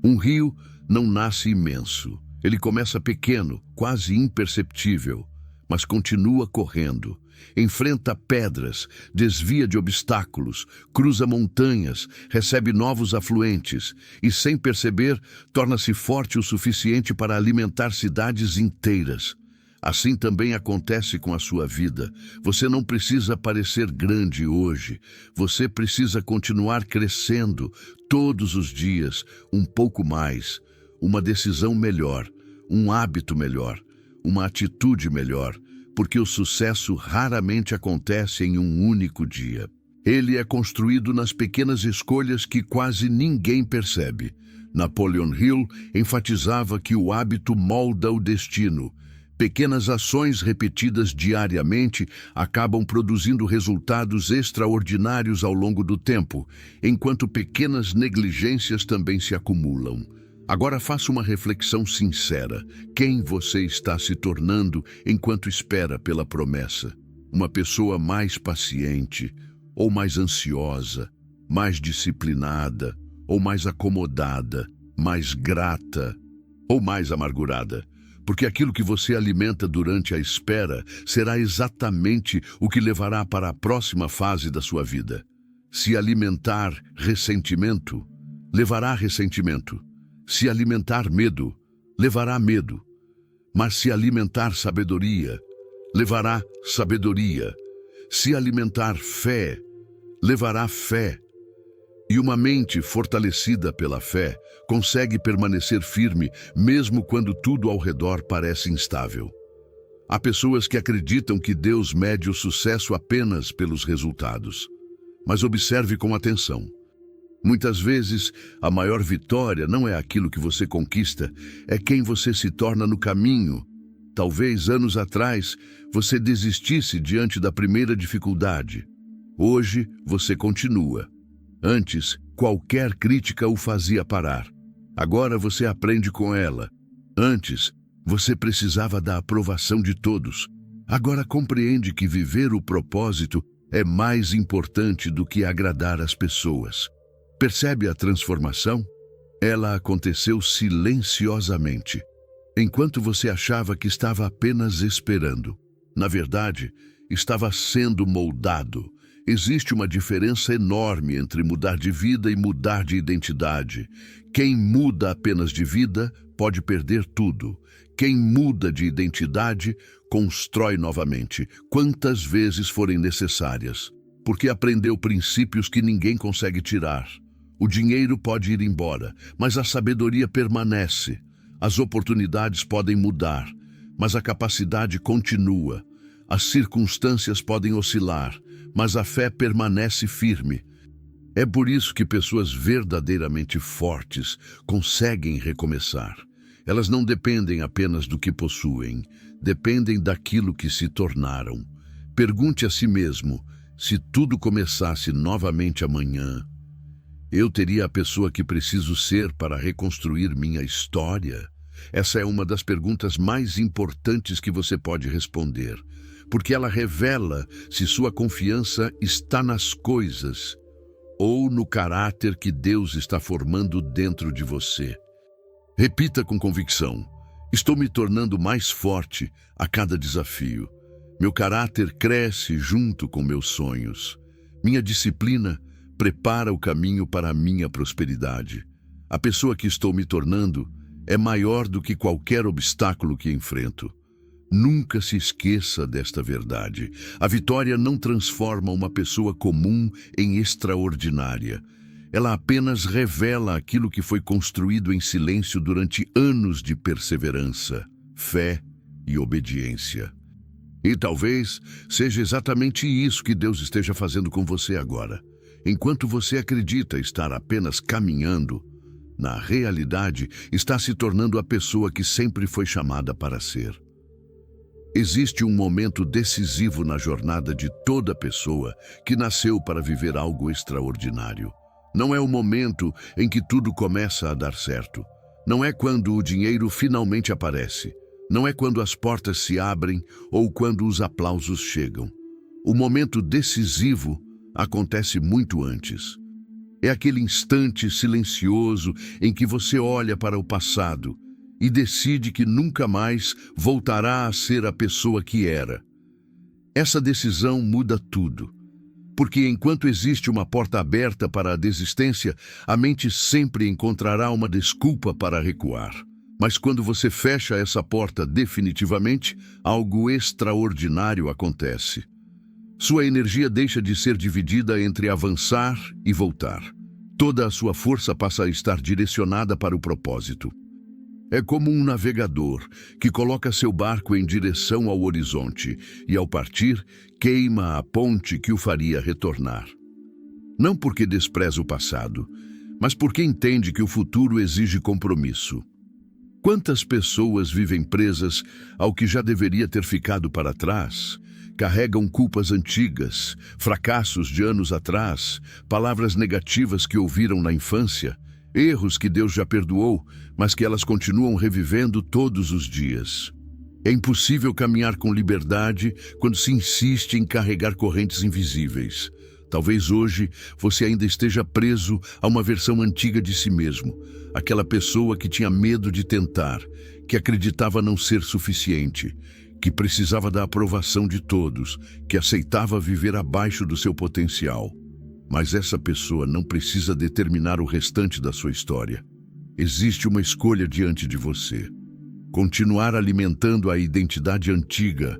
Speaker 1: Um rio não nasce imenso. Ele começa pequeno, quase imperceptível, mas continua correndo. Enfrenta pedras, desvia de obstáculos, cruza montanhas, recebe novos afluentes e, sem perceber, torna-se forte o suficiente para alimentar cidades inteiras. Assim também acontece com a sua vida. Você não precisa parecer grande hoje. Você precisa continuar crescendo todos os dias, um pouco mais, uma decisão melhor, um hábito melhor, uma atitude melhor, porque o sucesso raramente acontece em um único dia. Ele é construído nas pequenas escolhas que quase ninguém percebe. Napoleon Hill enfatizava que o hábito molda o destino. Pequenas ações repetidas diariamente acabam produzindo resultados extraordinários ao longo do tempo, enquanto pequenas negligências também se acumulam. Agora faça uma reflexão sincera. Quem você está se tornando enquanto espera pela promessa? Uma pessoa mais paciente, ou mais ansiosa, mais disciplinada, ou mais acomodada, mais grata, ou mais amargurada? Porque aquilo que você alimenta durante a espera será exatamente o que levará para a próxima fase da sua vida. Se alimentar ressentimento, levará ressentimento. Se alimentar medo, levará medo. Mas se alimentar sabedoria, levará sabedoria. Se alimentar fé, levará fé. E uma mente fortalecida pela fé consegue permanecer firme mesmo quando tudo ao redor parece instável. Há pessoas que acreditam que Deus mede o sucesso apenas pelos resultados. Mas observe com atenção. Muitas vezes, a maior vitória não é aquilo que você conquista, é quem você se torna no caminho. Talvez, anos atrás, você desistisse diante da primeira dificuldade. Hoje, você continua. Antes, qualquer crítica o fazia parar. Agora você aprende com ela. Antes, você precisava da aprovação de todos. Agora compreende que viver o propósito é mais importante do que agradar as pessoas. Percebe a transformação? Ela aconteceu silenciosamente, enquanto você achava que estava apenas esperando. Na verdade, estava sendo moldado. Existe uma diferença enorme entre mudar de vida e mudar de identidade. Quem muda apenas de vida pode perder tudo. Quem muda de identidade constrói novamente, quantas vezes forem necessárias, porque aprendeu princípios que ninguém consegue tirar. O dinheiro pode ir embora, mas a sabedoria permanece. As oportunidades podem mudar, mas a capacidade continua. As circunstâncias podem oscilar, mas a fé permanece firme. É por isso que pessoas verdadeiramente fortes conseguem recomeçar. Elas não dependem apenas do que possuem, dependem daquilo que se tornaram. Pergunte a si mesmo, se tudo começasse novamente amanhã, eu teria a pessoa que preciso ser para reconstruir minha história? Essa é uma das perguntas mais importantes que você pode responder, porque ela revela se sua confiança está nas coisas ou no caráter que Deus está formando dentro de você. Repita com convicção: estou me tornando mais forte a cada desafio. Meu caráter cresce junto com meus sonhos. Minha disciplina prepara o caminho para a minha prosperidade. A pessoa que estou me tornando é maior do que qualquer obstáculo que enfrento. Nunca se esqueça desta verdade. A vitória não transforma uma pessoa comum em extraordinária. Ela apenas revela aquilo que foi construído em silêncio durante anos de perseverança, fé e obediência. E talvez seja exatamente isso que Deus esteja fazendo com você agora. Enquanto você acredita estar apenas caminhando, na realidade está se tornando a pessoa que sempre foi chamada para ser. Existe um momento decisivo na jornada de toda pessoa que nasceu para viver algo extraordinário. Não é o momento em que tudo começa a dar certo. Não é quando o dinheiro finalmente aparece. Não é quando as portas se abrem ou quando os aplausos chegam. O momento decisivo acontece muito antes. É aquele instante silencioso em que você olha para o passado e decide que nunca mais voltará a ser a pessoa que era. Essa decisão muda tudo, porque enquanto existe uma porta aberta para a desistência, a mente sempre encontrará uma desculpa para recuar. Mas quando você fecha essa porta definitivamente, algo extraordinário acontece. Sua energia deixa de ser dividida entre avançar e voltar. Toda a sua força passa a estar direcionada para o propósito. É como um navegador que coloca seu barco em direção ao horizonte e, ao partir, queima a ponte que o faria retornar. Não porque despreza o passado, mas porque entende que o futuro exige compromisso. Quantas pessoas vivem presas ao que já deveria ter ficado para trás? Carregam culpas antigas, fracassos de anos atrás, palavras negativas que ouviram na infância, erros que Deus já perdoou, mas que elas continuam revivendo todos os dias. É impossível caminhar com liberdade quando se insiste em carregar correntes invisíveis. Talvez hoje você ainda esteja preso a uma versão antiga de si mesmo, aquela pessoa que tinha medo de tentar, que acreditava não ser suficiente, que precisava da aprovação de todos, que aceitava viver abaixo do seu potencial. Mas essa pessoa não precisa determinar o restante da sua história. Existe uma escolha diante de você: continuar alimentando a identidade antiga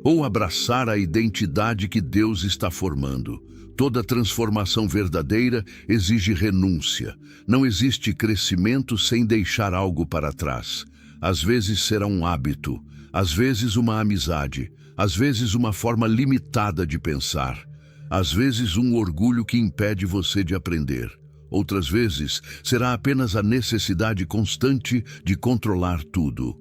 Speaker 1: ou abraçar a identidade que Deus está formando. Toda transformação verdadeira exige renúncia. Não existe crescimento sem deixar algo para trás. Às vezes será um hábito, às vezes uma amizade, às vezes uma forma limitada de pensar, às vezes um orgulho que impede você de aprender. Outras vezes será apenas a necessidade constante de controlar tudo.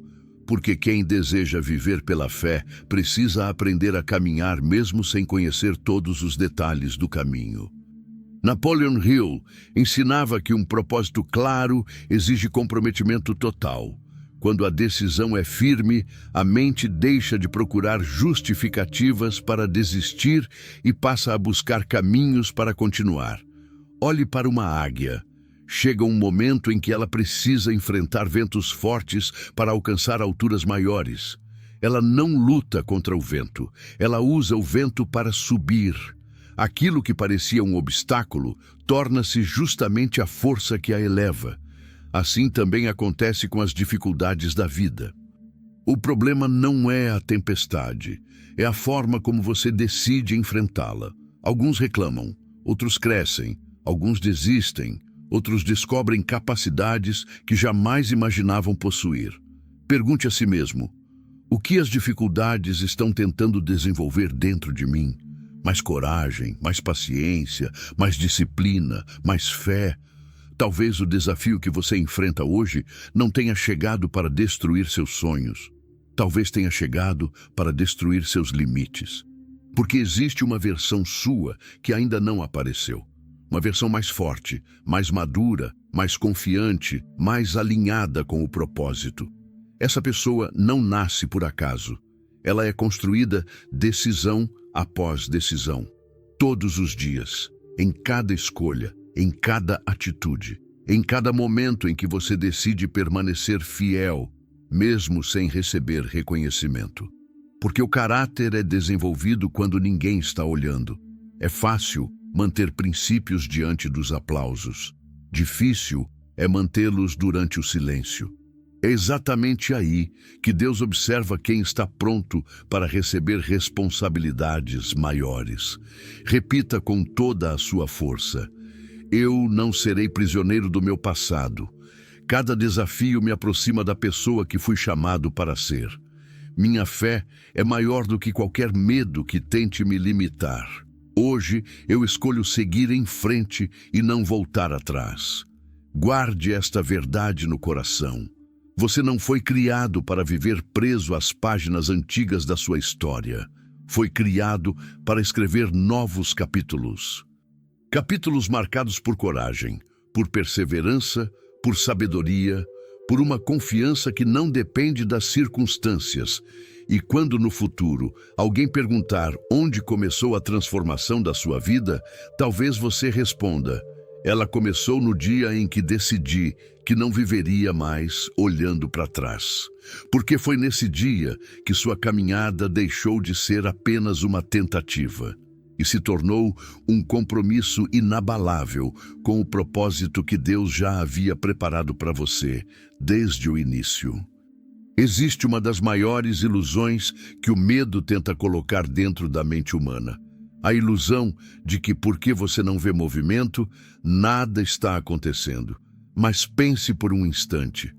Speaker 1: Porque quem deseja viver pela fé precisa aprender a caminhar mesmo sem conhecer todos os detalhes do caminho. Napoleon Hill ensinava que um propósito claro exige comprometimento total. Quando a decisão é firme, a mente deixa de procurar justificativas para desistir e passa a buscar caminhos para continuar. Olhe para uma águia. Chega um momento em que ela precisa enfrentar ventos fortes para alcançar alturas maiores. Ela não luta contra o vento, ela usa o vento para subir. Aquilo que parecia um obstáculo torna-se justamente a força que a eleva. Assim também acontece com as dificuldades da vida. O problema não é a tempestade, é a forma como você decide enfrentá-la. Alguns reclamam, outros crescem, alguns desistem, outros descobrem capacidades que jamais imaginavam possuir. Pergunte a si mesmo, o que as dificuldades estão tentando desenvolver dentro de mim? Mais coragem, mais paciência, mais disciplina, mais fé. Talvez o desafio que você enfrenta hoje não tenha chegado para destruir seus sonhos. Talvez tenha chegado para destruir seus limites. Porque existe uma versão sua que ainda não apareceu. Uma versão mais forte, mais madura, mais confiante, mais alinhada com o propósito. Essa pessoa não nasce por acaso. Ela é construída decisão após decisão. Todos os dias, em cada escolha, em cada atitude, em cada momento em que você decide permanecer fiel, mesmo sem receber reconhecimento. Porque o caráter é desenvolvido quando ninguém está olhando. É fácil manter princípios diante dos aplausos. Difícil é mantê-los durante o silêncio. É exatamente aí que Deus observa quem está pronto para receber responsabilidades maiores. Repita com toda a sua força: eu não serei prisioneiro do meu passado. Cada desafio me aproxima da pessoa que fui chamado para ser. Minha fé é maior do que qualquer medo que tente me limitar. Hoje eu escolho seguir em frente e não voltar atrás. Guarde esta verdade no coração. Você não foi criado para viver preso às páginas antigas da sua história. Foi criado para escrever novos capítulos. Capítulos marcados por coragem, por perseverança, por sabedoria, por uma confiança que não depende das circunstâncias. E quando no futuro alguém perguntar onde começou a transformação da sua vida, talvez você responda: ela começou no dia em que decidi que não viveria mais olhando para trás. Porque foi nesse dia que sua caminhada deixou de ser apenas uma tentativa e se tornou um compromisso inabalável com o propósito que Deus já havia preparado para você desde o início. Existe uma das maiores ilusões que o medo tenta colocar dentro da mente humana. A ilusão de que porque você não vê movimento, nada está acontecendo. Mas pense por um instante.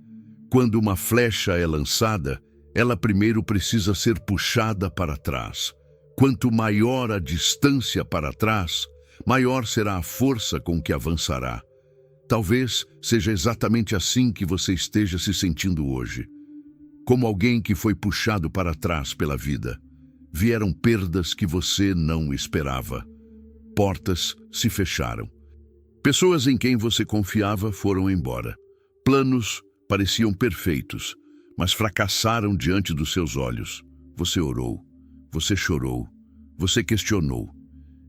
Speaker 1: Quando uma flecha é lançada, ela primeiro precisa ser puxada para trás. Quanto maior a distância para trás, maior será a força com que avançará. Talvez seja exatamente assim que você esteja se sentindo hoje. Como alguém que foi puxado para trás pela vida. Vieram perdas que você não esperava. Portas se fecharam. Pessoas em quem você confiava foram embora. Planos pareciam perfeitos, mas fracassaram diante dos seus olhos. Você orou, você chorou, você questionou.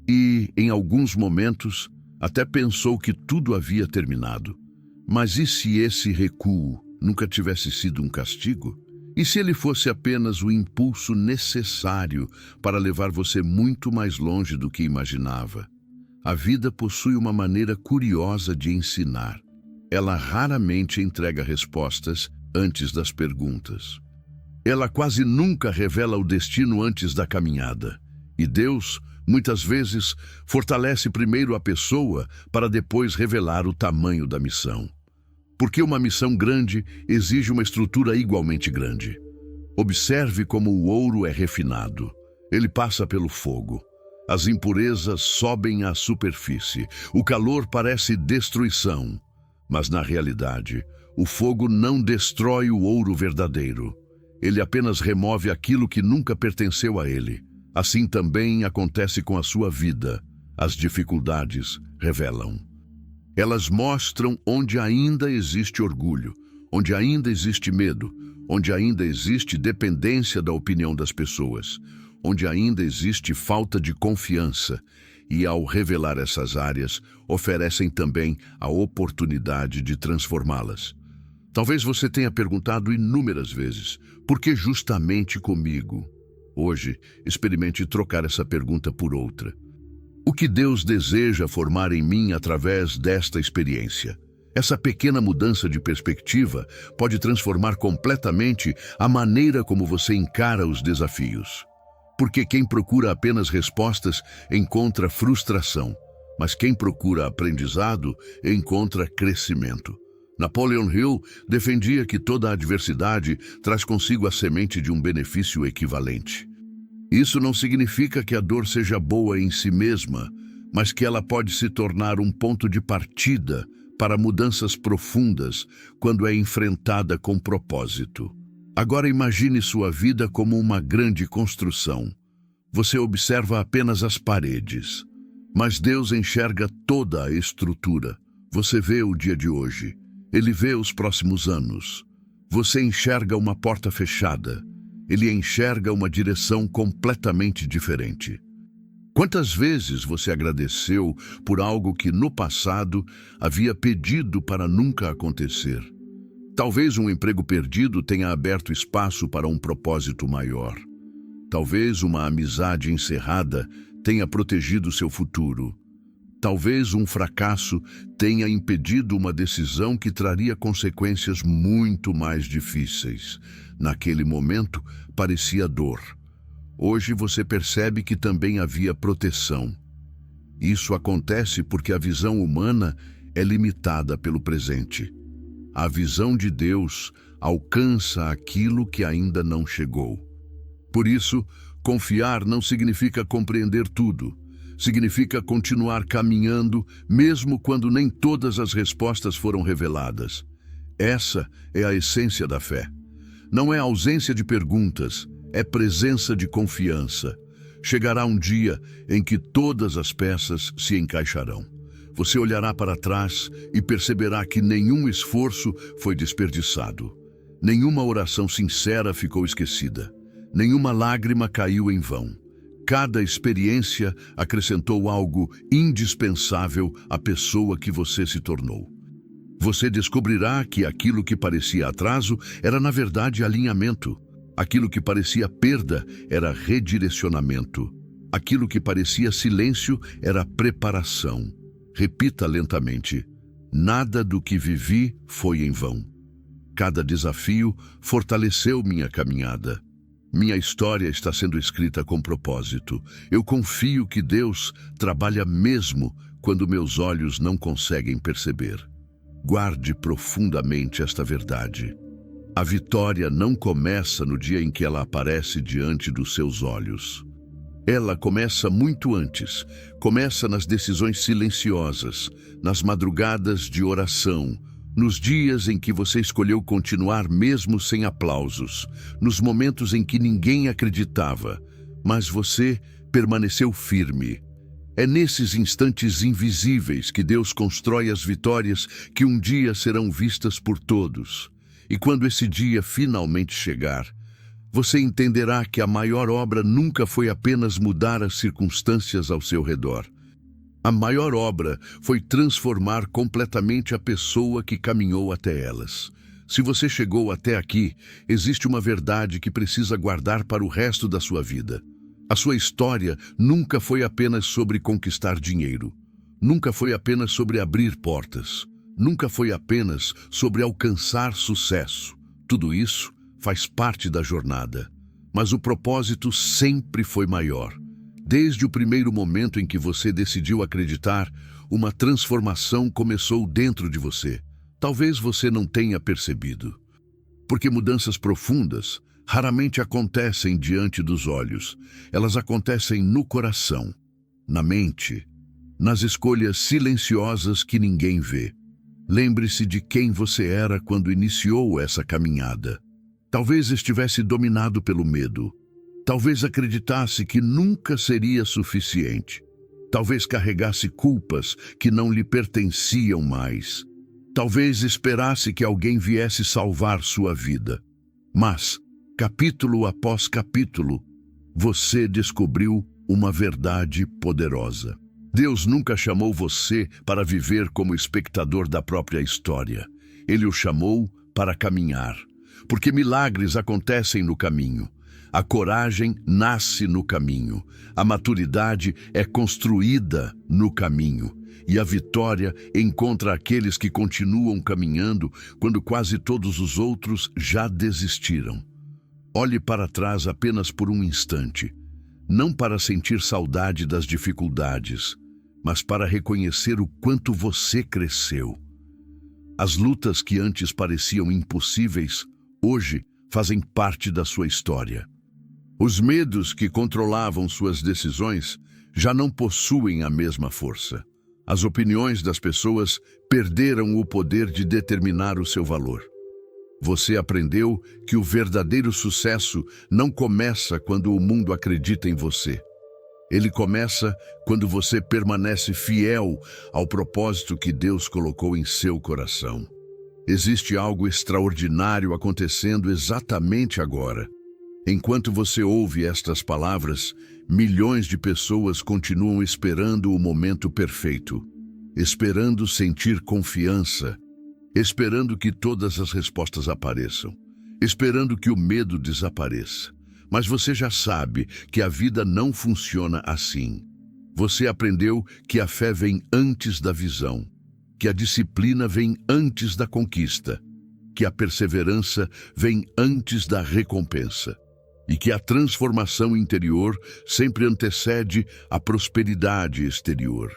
Speaker 1: E, em alguns momentos, até pensou que tudo havia terminado. Mas e se esse recuo nunca tivesse sido um castigo? E se ele fosse apenas o impulso necessário para levar você muito mais longe do que imaginava? A vida possui uma maneira curiosa de ensinar. Ela raramente entrega respostas antes das perguntas. Ela quase nunca revela o destino antes da caminhada. E Deus, muitas vezes, fortalece primeiro a pessoa para depois revelar o tamanho da missão. Porque uma missão grande exige uma estrutura igualmente grande. Observe como o ouro é refinado. Ele passa pelo fogo. As impurezas sobem à superfície. O calor parece destruição, mas na realidade, o fogo não destrói o ouro verdadeiro. Ele apenas remove aquilo que nunca pertenceu a ele. Assim também acontece com a sua vida. As dificuldades revelam. Elas mostram onde ainda existe orgulho, onde ainda existe medo, onde ainda existe dependência da opinião das pessoas, onde ainda existe falta de confiança, e ao revelar essas áreas, oferecem também a oportunidade de transformá-las. Talvez você tenha perguntado inúmeras vezes, por que justamente comigo? Hoje, experimente trocar essa pergunta por outra. O que Deus deseja formar em mim através desta experiência? Essa pequena mudança de perspectiva pode transformar completamente a maneira como você encara os desafios. Porque quem procura apenas respostas encontra frustração, mas quem procura aprendizado encontra crescimento. Napoleon Hill defendia que toda adversidade traz consigo a semente de um benefício equivalente. Isso não significa que a dor seja boa em si mesma, mas que ela pode se tornar um ponto de partida para mudanças profundas quando é enfrentada com propósito. Agora imagine sua vida como uma grande construção. Você observa apenas as paredes, mas Deus enxerga toda a estrutura. Você vê o dia de hoje, Ele vê os próximos anos. Você enxerga uma porta fechada, Ele enxerga uma direção completamente diferente. Quantas vezes você agradeceu por algo que no passado havia pedido para nunca acontecer? Talvez um emprego perdido tenha aberto espaço para um propósito maior. Talvez uma amizade encerrada tenha protegido seu futuro. Talvez um fracasso tenha impedido uma decisão que traria consequências muito mais difíceis. Naquele momento, parecia dor. Hoje você percebe que também havia proteção. Isso acontece porque a visão humana é limitada pelo presente. A visão de Deus alcança aquilo que ainda não chegou. Por isso, confiar não significa compreender tudo. Significa continuar caminhando, mesmo quando nem todas as respostas foram reveladas. Essa é a essência da fé. Não é ausência de perguntas, é presença de confiança. Chegará um dia em que todas as peças se encaixarão. Você olhará para trás e perceberá que nenhum esforço foi desperdiçado. Nenhuma oração sincera ficou esquecida. Nenhuma lágrima caiu em vão. Cada experiência acrescentou algo indispensável à pessoa que você se tornou. Você descobrirá que aquilo que parecia atraso era, na verdade, alinhamento. Aquilo que parecia perda era redirecionamento. Aquilo que parecia silêncio era preparação. Repita lentamente: nada do que vivi foi em vão. Cada desafio fortaleceu minha caminhada. Minha história está sendo escrita com propósito. Eu confio que Deus trabalha mesmo quando meus olhos não conseguem perceber. Guarde profundamente esta verdade. A vitória não começa no dia em que ela aparece diante dos seus olhos. Ela começa muito antes. Começa nas decisões silenciosas, nas madrugadas de oração, nos dias em que você escolheu continuar mesmo sem aplausos, nos momentos em que ninguém acreditava, mas você permaneceu firme. É nesses instantes invisíveis que Deus constrói as vitórias que um dia serão vistas por todos. E quando esse dia finalmente chegar, você entenderá que a maior obra nunca foi apenas mudar as circunstâncias ao seu redor. A maior obra foi transformar completamente a pessoa que caminhou até elas. Se você chegou até aqui, existe uma verdade que precisa guardar para o resto da sua vida. A sua história nunca foi apenas sobre conquistar dinheiro. Nunca foi apenas sobre abrir portas. Nunca foi apenas sobre alcançar sucesso. Tudo isso faz parte da jornada. Mas o propósito sempre foi maior. Desde o primeiro momento em que você decidiu acreditar, uma transformação começou dentro de você. Talvez você não tenha percebido. Porque mudanças profundas raramente acontecem diante dos olhos. Elas acontecem no coração, na mente, nas escolhas silenciosas que ninguém vê. Lembre-se de quem você era quando iniciou essa caminhada. Talvez estivesse dominado pelo medo. Talvez acreditasse que nunca seria suficiente. Talvez carregasse culpas que não lhe pertenciam mais. Talvez esperasse que alguém viesse salvar sua vida. Mas, capítulo após capítulo, você descobriu uma verdade poderosa. Deus nunca chamou você para viver como espectador da própria história. Ele o chamou para caminhar, porque milagres acontecem no caminho. A coragem nasce no caminho. A maturidade é construída no caminho. E a vitória encontra aqueles que continuam caminhando quando quase todos os outros já desistiram. Olhe para trás apenas por um instante. Não para sentir saudade das dificuldades, mas para reconhecer o quanto você cresceu. As lutas que antes pareciam impossíveis, hoje fazem parte da sua história. Os medos que controlavam suas decisões já não possuem a mesma força. As opiniões das pessoas perderam o poder de determinar o seu valor. Você aprendeu que o verdadeiro sucesso não começa quando o mundo acredita em você. Ele começa quando você permanece fiel ao propósito que Deus colocou em seu coração. Existe algo extraordinário acontecendo exatamente agora. Enquanto você ouve estas palavras, milhões de pessoas continuam esperando o momento perfeito, esperando sentir confiança, esperando que todas as respostas apareçam, esperando que o medo desapareça. Mas você já sabe que a vida não funciona assim. Você aprendeu que a fé vem antes da visão, que a disciplina vem antes da conquista, que a perseverança vem antes da recompensa e que a transformação interior sempre antecede a prosperidade exterior.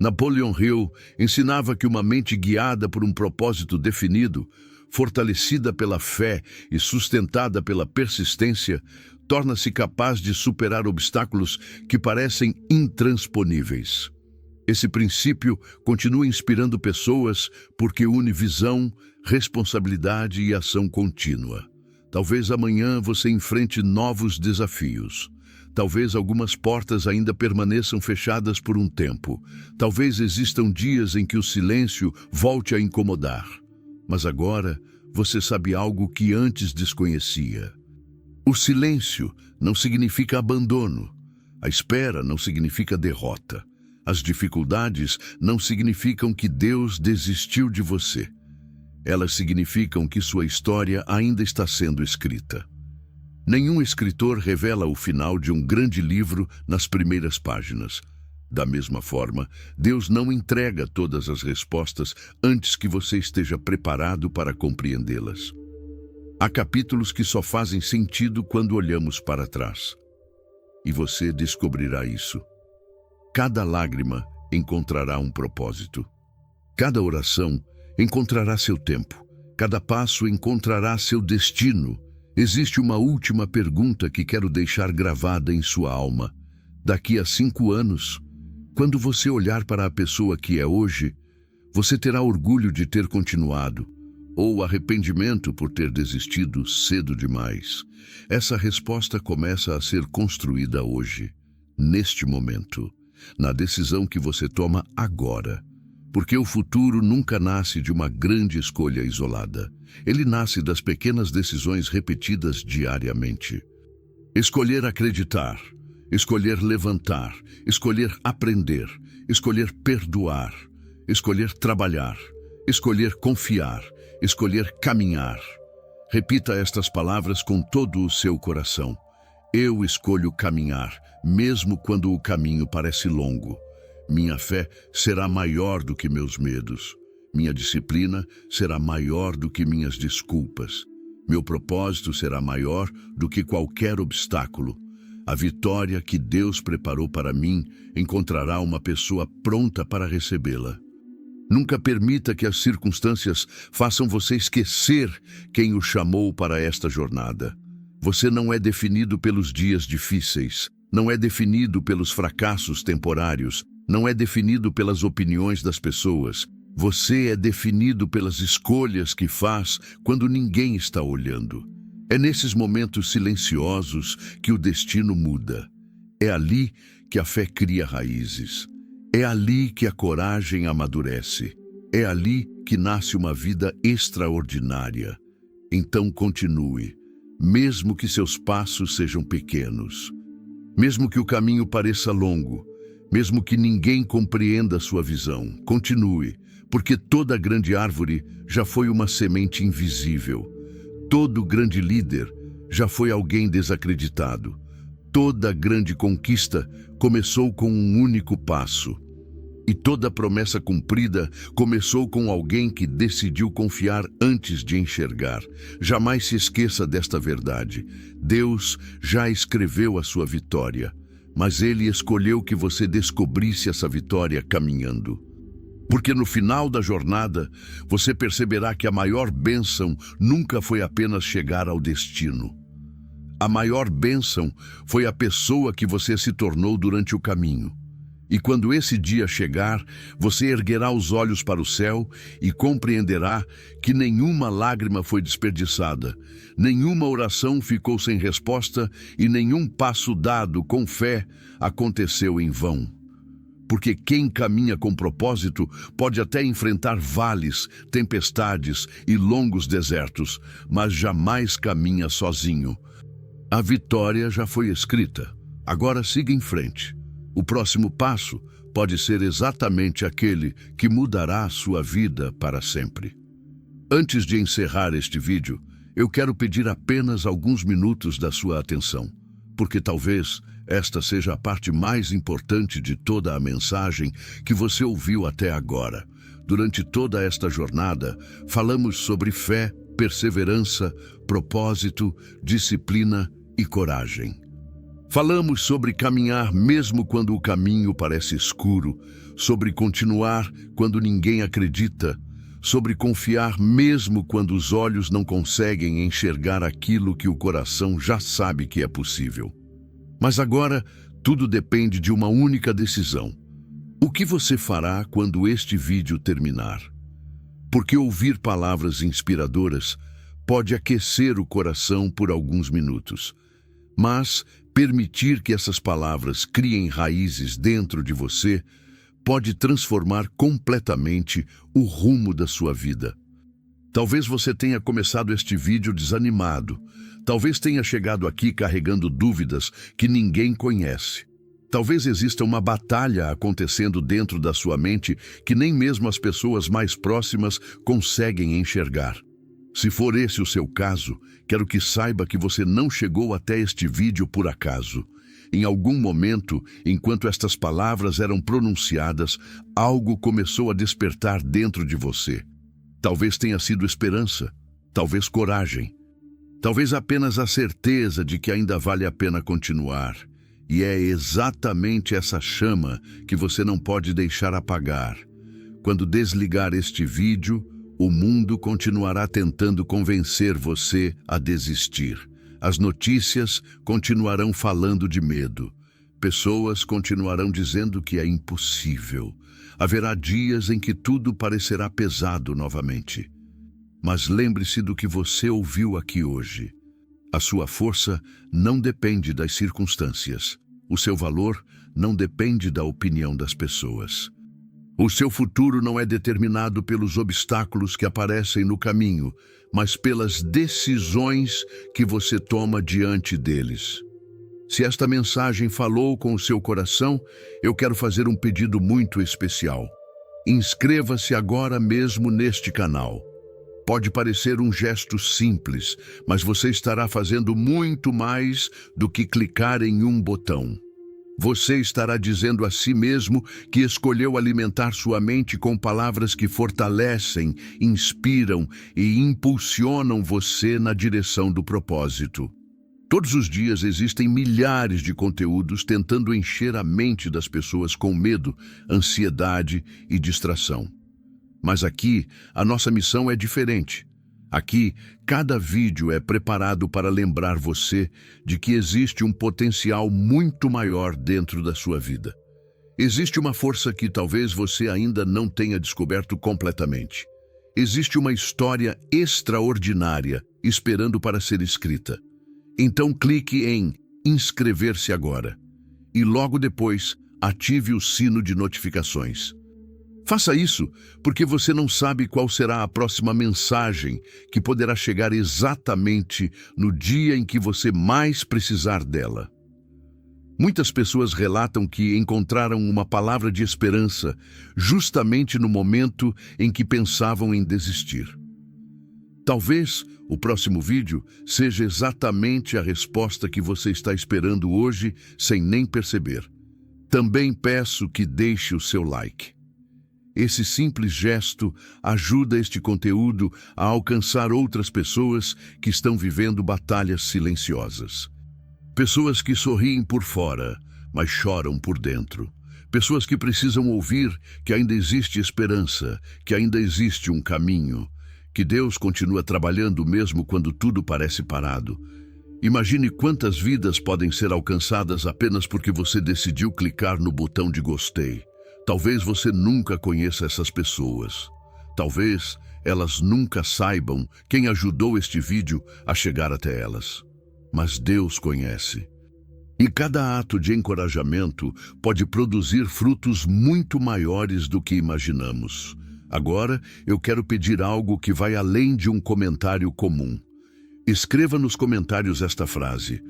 Speaker 1: Napoleon Hill ensinava que uma mente guiada por um propósito definido, fortalecida pela fé e sustentada pela persistência, torna-se capaz de superar obstáculos que parecem intransponíveis. Esse princípio continua inspirando pessoas porque une visão, responsabilidade e ação contínua. Talvez amanhã você enfrente novos desafios. Talvez algumas portas ainda permaneçam fechadas por um tempo. Talvez existam dias em que o silêncio volte a incomodar. Mas agora você sabe algo que antes desconhecia. O silêncio não significa abandono. A espera não significa derrota. As dificuldades não significam que Deus desistiu de você. Elas significam que sua história ainda está sendo escrita. Nenhum escritor revela o final de um grande livro nas primeiras páginas. Da mesma forma, Deus não entrega todas as respostas antes que você esteja preparado para compreendê-las. Há capítulos que só fazem sentido quando olhamos para trás. E você descobrirá isso. Cada lágrima encontrará um propósito. Cada oração encontrará seu tempo. Cada passo encontrará seu destino. Existe uma última pergunta que quero deixar gravada em sua alma. Daqui a 5 anos, quando você olhar para a pessoa que é hoje, você terá orgulho de ter continuado, ou arrependimento por ter desistido cedo demais. Essa resposta começa a ser construída hoje, neste momento, na decisão que você toma agora. Porque o futuro nunca nasce de uma grande escolha isolada. Ele nasce das pequenas decisões repetidas diariamente. Escolher acreditar, escolher levantar, escolher aprender, escolher perdoar, escolher trabalhar, escolher confiar, escolher caminhar. Repita estas palavras com todo o seu coração. Eu escolho caminhar, mesmo quando o caminho parece longo. Minha fé será maior do que meus medos. Minha disciplina será maior do que minhas desculpas. Meu propósito será maior do que qualquer obstáculo. A vitória que Deus preparou para mim encontrará uma pessoa pronta para recebê-la. Nunca permita que as circunstâncias façam você esquecer quem o chamou para esta jornada. Você não é definido pelos dias difíceis, não é definido pelos fracassos temporários, não é definido pelas opiniões das pessoas. Você é definido pelas escolhas que faz quando ninguém está olhando. É nesses momentos silenciosos que o destino muda. É ali que a fé cria raízes. É ali que a coragem amadurece. É ali que nasce uma vida extraordinária. Então continue, mesmo que seus passos sejam pequenos. Mesmo que o caminho pareça longo, mesmo que ninguém compreenda a sua visão, continue, porque toda grande árvore já foi uma semente invisível. Todo grande líder já foi alguém desacreditado. Toda grande conquista começou com um único passo. E toda promessa cumprida começou com alguém que decidiu confiar antes de enxergar. Jamais se esqueça desta verdade. Deus já escreveu a sua vitória, mas Ele escolheu que você descobrisse essa vitória caminhando. Porque no final da jornada, você perceberá que a maior bênção nunca foi apenas chegar ao destino. A maior bênção foi a pessoa que você se tornou durante o caminho. E quando esse dia chegar, você erguerá os olhos para o céu e compreenderá que nenhuma lágrima foi desperdiçada, nenhuma oração ficou sem resposta e nenhum passo dado com fé aconteceu em vão. Porque quem caminha com propósito pode até enfrentar vales, tempestades e longos desertos, mas jamais caminha sozinho. A vitória já foi escrita. Agora siga em frente. O próximo passo pode ser exatamente aquele que mudará a sua vida para sempre. Antes de encerrar este vídeo, eu quero pedir apenas alguns minutos da sua atenção, porque talvez esta seja a parte mais importante de toda a mensagem que você ouviu até agora. Durante toda esta jornada, falamos sobre fé, perseverança, propósito, disciplina e coragem. Falamos sobre caminhar mesmo quando o caminho parece escuro, sobre continuar quando ninguém acredita, sobre confiar mesmo quando os olhos não conseguem enxergar aquilo que o coração já sabe que é possível. Mas agora, tudo depende de uma única decisão. O que você fará quando este vídeo terminar? Porque ouvir palavras inspiradoras pode aquecer o coração por alguns minutos, mas permitir que essas palavras criem raízes dentro de você pode transformar completamente o rumo da sua vida. Talvez você tenha começado este vídeo desanimado. Talvez tenha chegado aqui carregando dúvidas que ninguém conhece. Talvez exista uma batalha acontecendo dentro da sua mente que nem mesmo as pessoas mais próximas conseguem enxergar. Se for esse o seu caso, quero que saiba que você não chegou até este vídeo por acaso. Em algum momento, enquanto estas palavras eram pronunciadas, algo começou a despertar dentro de você. Talvez tenha sido esperança, talvez coragem, talvez apenas a certeza de que ainda vale a pena continuar. E é exatamente essa chama que você não pode deixar apagar. Quando desligar este vídeo, o mundo continuará tentando convencer você a desistir. As notícias continuarão falando de medo. Pessoas continuarão dizendo que é impossível. Haverá dias em que tudo parecerá pesado novamente. Mas lembre-se do que você ouviu aqui hoje. A sua força não depende das circunstâncias. O seu valor não depende da opinião das pessoas. O seu futuro não é determinado pelos obstáculos que aparecem no caminho, mas pelas decisões que você toma diante deles. Se esta mensagem falou com o seu coração, eu quero fazer um pedido muito especial. Inscreva-se agora mesmo neste canal. Pode parecer um gesto simples, mas você estará fazendo muito mais do que clicar em um botão. Você estará dizendo a si mesmo que escolheu alimentar sua mente com palavras que fortalecem, inspiram e impulsionam você na direção do propósito. Todos os dias existem milhares de conteúdos tentando encher a mente das pessoas com medo, ansiedade e distração. Mas aqui, a nossa missão é diferente. Aqui, cada vídeo é preparado para lembrar você de que existe um potencial muito maior dentro da sua vida. Existe uma força que talvez você ainda não tenha descoberto completamente. Existe uma história extraordinária esperando para ser escrita. Então clique em inscrever-se agora e logo depois ative o sino de notificações. Faça isso porque você não sabe qual será a próxima mensagem que poderá chegar exatamente no dia em que você mais precisar dela. Muitas pessoas relatam que encontraram uma palavra de esperança justamente no momento em que pensavam em desistir. Talvez o próximo vídeo seja exatamente a resposta que você está esperando hoje sem nem perceber. Também peço que deixe o seu like. Esse simples gesto ajuda este conteúdo a alcançar outras pessoas que estão vivendo batalhas silenciosas. Pessoas que sorriem por fora, mas choram por dentro. Pessoas que precisam ouvir que ainda existe esperança, que ainda existe um caminho, que Deus continua trabalhando mesmo quando tudo parece parado. Imagine quantas vidas podem ser alcançadas apenas porque você decidiu clicar no botão de gostei. Talvez você nunca conheça essas pessoas. Talvez elas nunca saibam quem ajudou este vídeo a chegar até elas. Mas Deus conhece. E cada ato de encorajamento pode produzir frutos muito maiores do que imaginamos. Agora, eu quero pedir algo que vai além de um comentário comum. Escreva nos comentários esta frase: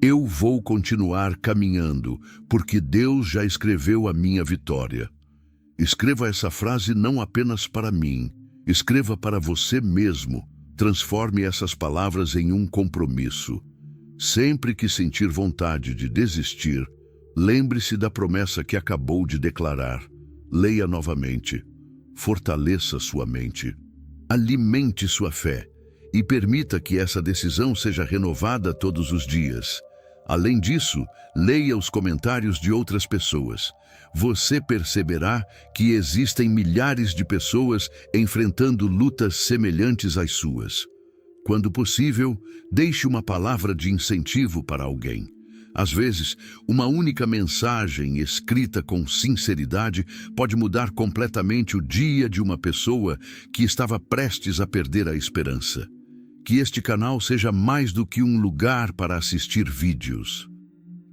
Speaker 1: eu vou continuar caminhando, porque Deus já escreveu a minha vitória. Escreva essa frase não apenas para mim, escreva para você mesmo. Transforme essas palavras em um compromisso. Sempre que sentir vontade de desistir, lembre-se da promessa que acabou de declarar. Leia novamente. Fortaleça sua mente. Alimente sua fé e permita que essa decisão seja renovada todos os dias. Além disso, leia os comentários de outras pessoas. Você perceberá que existem milhares de pessoas enfrentando lutas semelhantes às suas. Quando possível, deixe uma palavra de incentivo para alguém. Às vezes, uma única mensagem escrita com sinceridade pode mudar completamente o dia de uma pessoa que estava prestes a perder a esperança. Que este canal seja mais do que um lugar para assistir vídeos.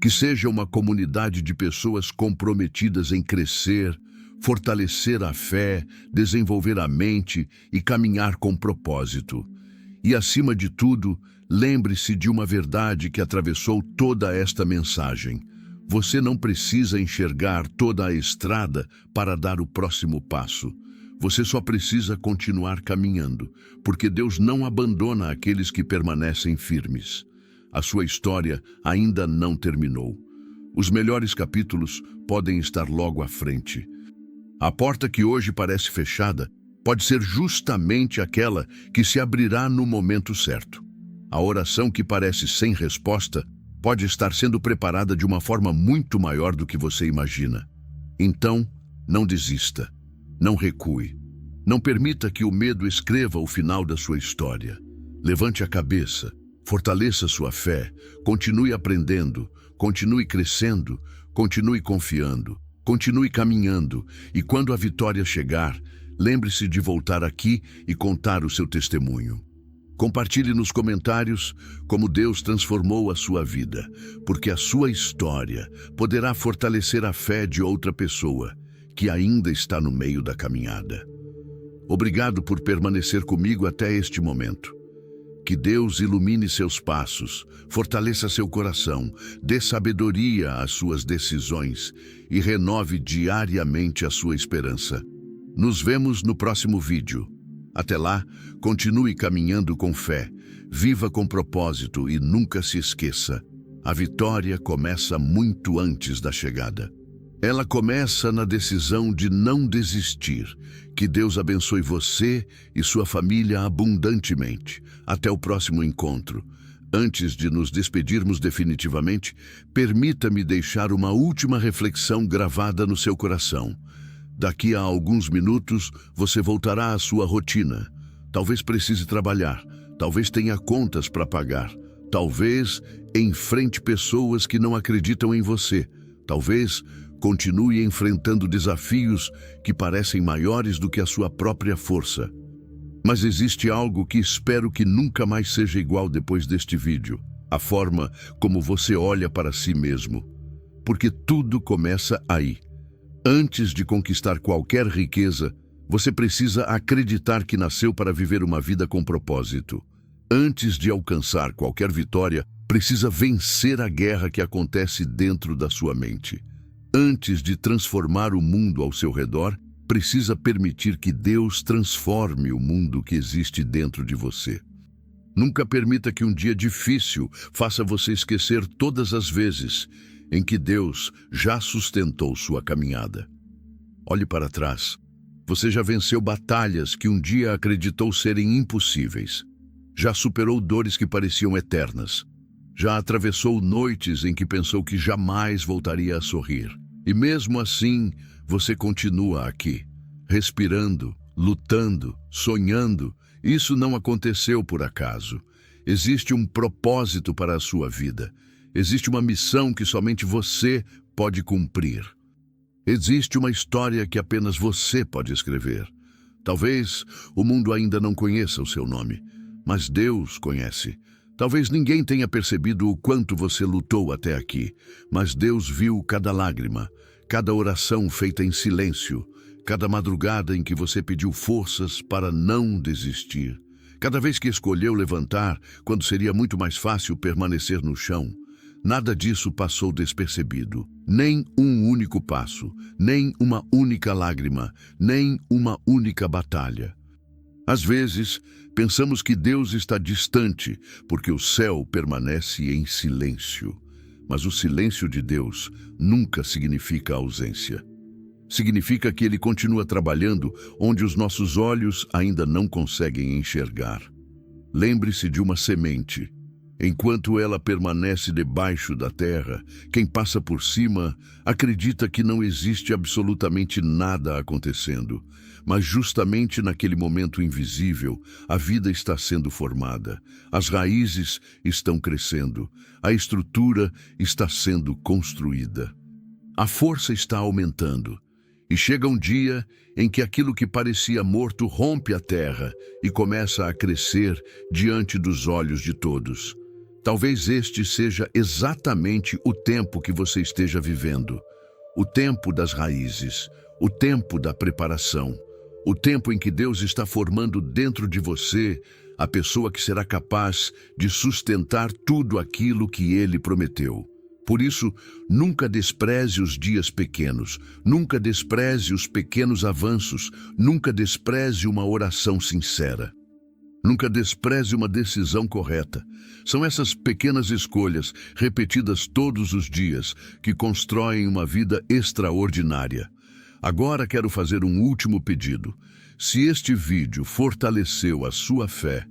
Speaker 1: Que seja uma comunidade de pessoas comprometidas em crescer, fortalecer a fé, desenvolver a mente e caminhar com propósito. E, acima de tudo, lembre-se de uma verdade que atravessou toda esta mensagem. Você não precisa enxergar toda a estrada para dar o próximo passo. Você só precisa continuar caminhando, porque Deus não abandona aqueles que permanecem firmes. A sua história ainda não terminou. Os melhores capítulos podem estar logo à frente. A porta que hoje parece fechada pode ser justamente aquela que se abrirá no momento certo. A oração que parece sem resposta pode estar sendo preparada de uma forma muito maior do que você imagina. Então, não desista. Não recue. Não permita que o medo escreva o final da sua história. Levante a cabeça, fortaleça sua fé, continue aprendendo, continue crescendo, continue confiando, continue caminhando, e quando a vitória chegar, lembre-se de voltar aqui e contar o seu testemunho. Compartilhe nos comentários como Deus transformou a sua vida, porque a sua história poderá fortalecer a fé de outra pessoa que ainda está no meio da caminhada. Obrigado por permanecer comigo até este momento. Que Deus ilumine seus passos, fortaleça seu coração, dê sabedoria às suas decisões e renove diariamente a sua esperança. Nos vemos no próximo vídeo. Até lá, continue caminhando com fé, viva com propósito e nunca se esqueça: a vitória começa muito antes da chegada. Ela começa na decisão de não desistir. Que Deus abençoe você e sua família abundantemente. Até o próximo encontro. Antes de nos despedirmos definitivamente, permita-me deixar uma última reflexão gravada no seu coração. Daqui a alguns minutos, você voltará à sua rotina. Talvez precise trabalhar, talvez tenha contas para pagar, talvez enfrente pessoas que não acreditam em você, talvez continue enfrentando desafios que parecem maiores do que a sua própria força. Mas existe algo que espero que nunca mais seja igual depois deste vídeo: a forma como você olha para si mesmo. Porque tudo começa aí. Antes de conquistar qualquer riqueza, você precisa acreditar que nasceu para viver uma vida com propósito. Antes de alcançar qualquer vitória, precisa vencer a guerra que acontece dentro da sua mente. Antes de transformar o mundo ao seu redor, precisa permitir que Deus transforme o mundo que existe dentro de você. Nunca permita que um dia difícil faça você esquecer todas as vezes em que Deus já sustentou sua caminhada. Olhe para trás. Você já venceu batalhas que um dia acreditou serem impossíveis. Já superou dores que pareciam eternas. Já atravessou noites em que pensou que jamais voltaria a sorrir. E mesmo assim, você continua aqui, respirando, lutando, sonhando. Isso não aconteceu por acaso. Existe um propósito para a sua vida. Existe uma missão que somente você pode cumprir. Existe uma história que apenas você pode escrever. Talvez o mundo ainda não conheça o seu nome, mas Deus conhece. Talvez ninguém tenha percebido o quanto você lutou até aqui, mas Deus viu cada lágrima, cada oração feita em silêncio, cada madrugada em que você pediu forças para não desistir, cada vez que escolheu levantar quando seria muito mais fácil permanecer no chão. Nada disso passou despercebido. Nem um único passo, nem uma única lágrima, nem uma única batalha. Às vezes, pensamos que Deus está distante porque o céu permanece em silêncio. Mas o silêncio de Deus nunca significa ausência. Significa que Ele continua trabalhando onde os nossos olhos ainda não conseguem enxergar. Lembre-se de uma semente. Enquanto ela permanece debaixo da terra, quem passa por cima acredita que não existe absolutamente nada acontecendo. Mas justamente naquele momento invisível, a vida está sendo formada, as raízes estão crescendo, a estrutura está sendo construída. A força está aumentando. E chega um dia em que aquilo que parecia morto rompe a terra e começa a crescer diante dos olhos de todos. Talvez este seja exatamente o tempo que você esteja vivendo. O tempo das raízes, o tempo da preparação, o tempo em que Deus está formando dentro de você a pessoa que será capaz de sustentar tudo aquilo que Ele prometeu. Por isso, nunca despreze os dias pequenos, nunca despreze os pequenos avanços, nunca despreze uma oração sincera. Nunca despreze uma decisão correta. São essas pequenas escolhas, repetidas todos os dias, que constroem uma vida extraordinária. Agora quero fazer um último pedido. Se este vídeo fortaleceu a sua fé,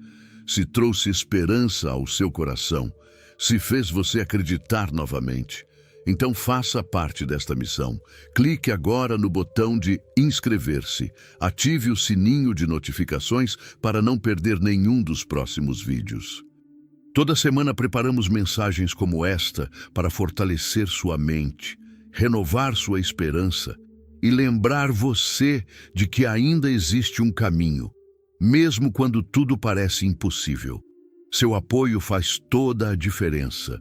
Speaker 1: se trouxe esperança ao seu coração, se fez você acreditar novamente, então faça parte desta missão. Clique agora no botão de inscrever-se. Ative o sininho de notificações para não perder nenhum dos próximos vídeos. Toda semana preparamos mensagens como esta para fortalecer sua mente, renovar sua esperança e lembrar você de que ainda existe um caminho, mesmo quando tudo parece impossível. Seu apoio faz toda a diferença.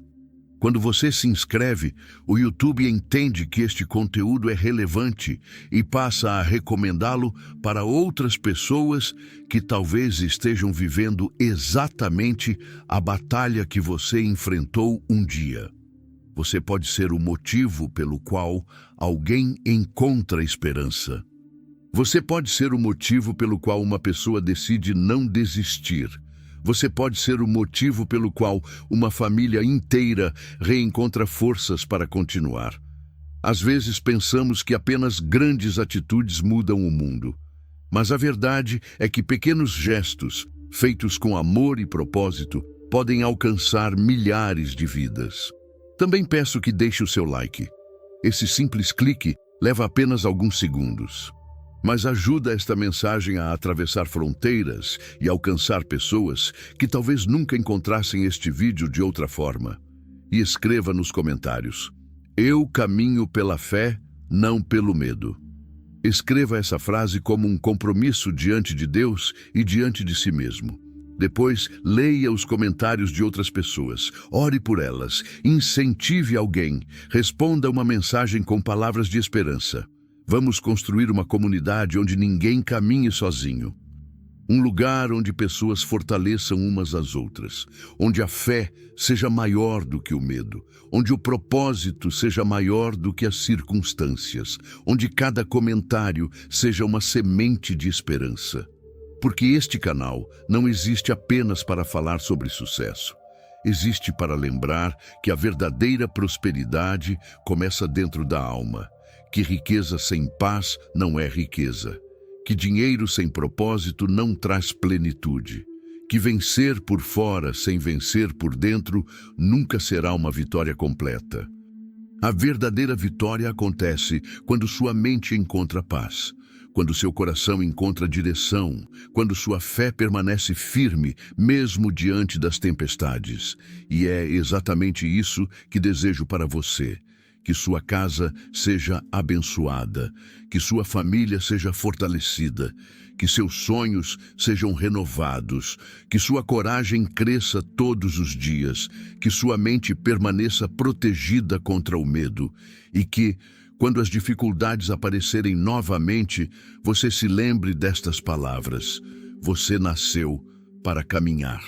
Speaker 1: Quando você se inscreve, o YouTube entende que este conteúdo é relevante e passa a recomendá-lo para outras pessoas que talvez estejam vivendo exatamente a batalha que você enfrentou um dia. Você pode ser o motivo pelo qual alguém encontra esperança. Você pode ser o motivo pelo qual uma pessoa decide não desistir. Você pode ser o motivo pelo qual uma família inteira reencontra forças para continuar. Às vezes pensamos que apenas grandes atitudes mudam o mundo. Mas a verdade é que pequenos gestos, feitos com amor e propósito, podem alcançar milhares de vidas. Também peço que deixe o seu like. Esse simples clique leva apenas alguns segundos. Mas ajuda esta mensagem a atravessar fronteiras e alcançar pessoas que talvez nunca encontrassem este vídeo de outra forma. E escreva nos comentários: eu caminho pela fé, não pelo medo. Escreva essa frase como um compromisso diante de Deus e diante de si mesmo. Depois, leia os comentários de outras pessoas, ore por elas, incentive alguém, responda uma mensagem com palavras de esperança. Vamos construir uma comunidade onde ninguém caminhe sozinho. Um lugar onde pessoas fortaleçam umas às outras, onde a fé seja maior do que o medo, onde o propósito seja maior do que as circunstâncias, onde cada comentário seja uma semente de esperança. Porque este canal não existe apenas para falar sobre sucesso. Existe para lembrar que a verdadeira prosperidade começa dentro da alma, que riqueza sem paz não é riqueza, que dinheiro sem propósito não traz plenitude, que vencer por fora sem vencer por dentro nunca será uma vitória completa. A verdadeira vitória acontece quando sua mente encontra paz, quando seu coração encontra direção, quando sua fé permanece firme, mesmo diante das tempestades. E é exatamente isso que desejo para você. Que sua casa seja abençoada, que sua família seja fortalecida, que seus sonhos sejam renovados, que sua coragem cresça todos os dias, que sua mente permaneça protegida contra o medo e que, quando as dificuldades aparecerem novamente, você se lembre destas palavras: você nasceu para caminhar.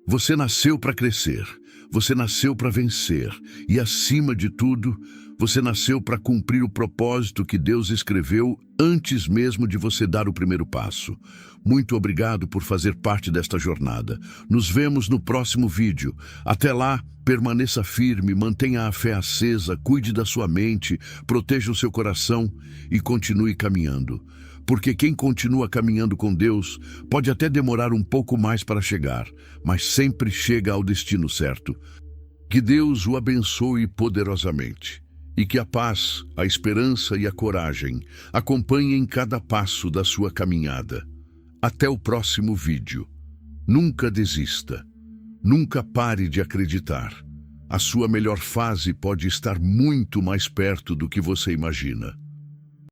Speaker 1: Você nasceu para crescer. Você nasceu para vencer. E, acima de tudo, você nasceu para cumprir o propósito que Deus escreveu antes mesmo de você dar o primeiro passo. Muito obrigado por fazer parte desta jornada. Nos vemos no próximo vídeo. Até lá, permaneça firme, mantenha a fé acesa, cuide da sua mente, proteja o seu coração e continue caminhando. Porque quem continua caminhando com Deus pode até demorar um pouco mais para chegar, mas sempre chega ao destino certo. Que Deus o abençoe poderosamente e que a paz, a esperança e a coragem acompanhem cada passo da sua caminhada. Até o próximo vídeo. Nunca desista. Nunca pare de acreditar. A sua melhor fase pode estar muito mais perto do que você imagina.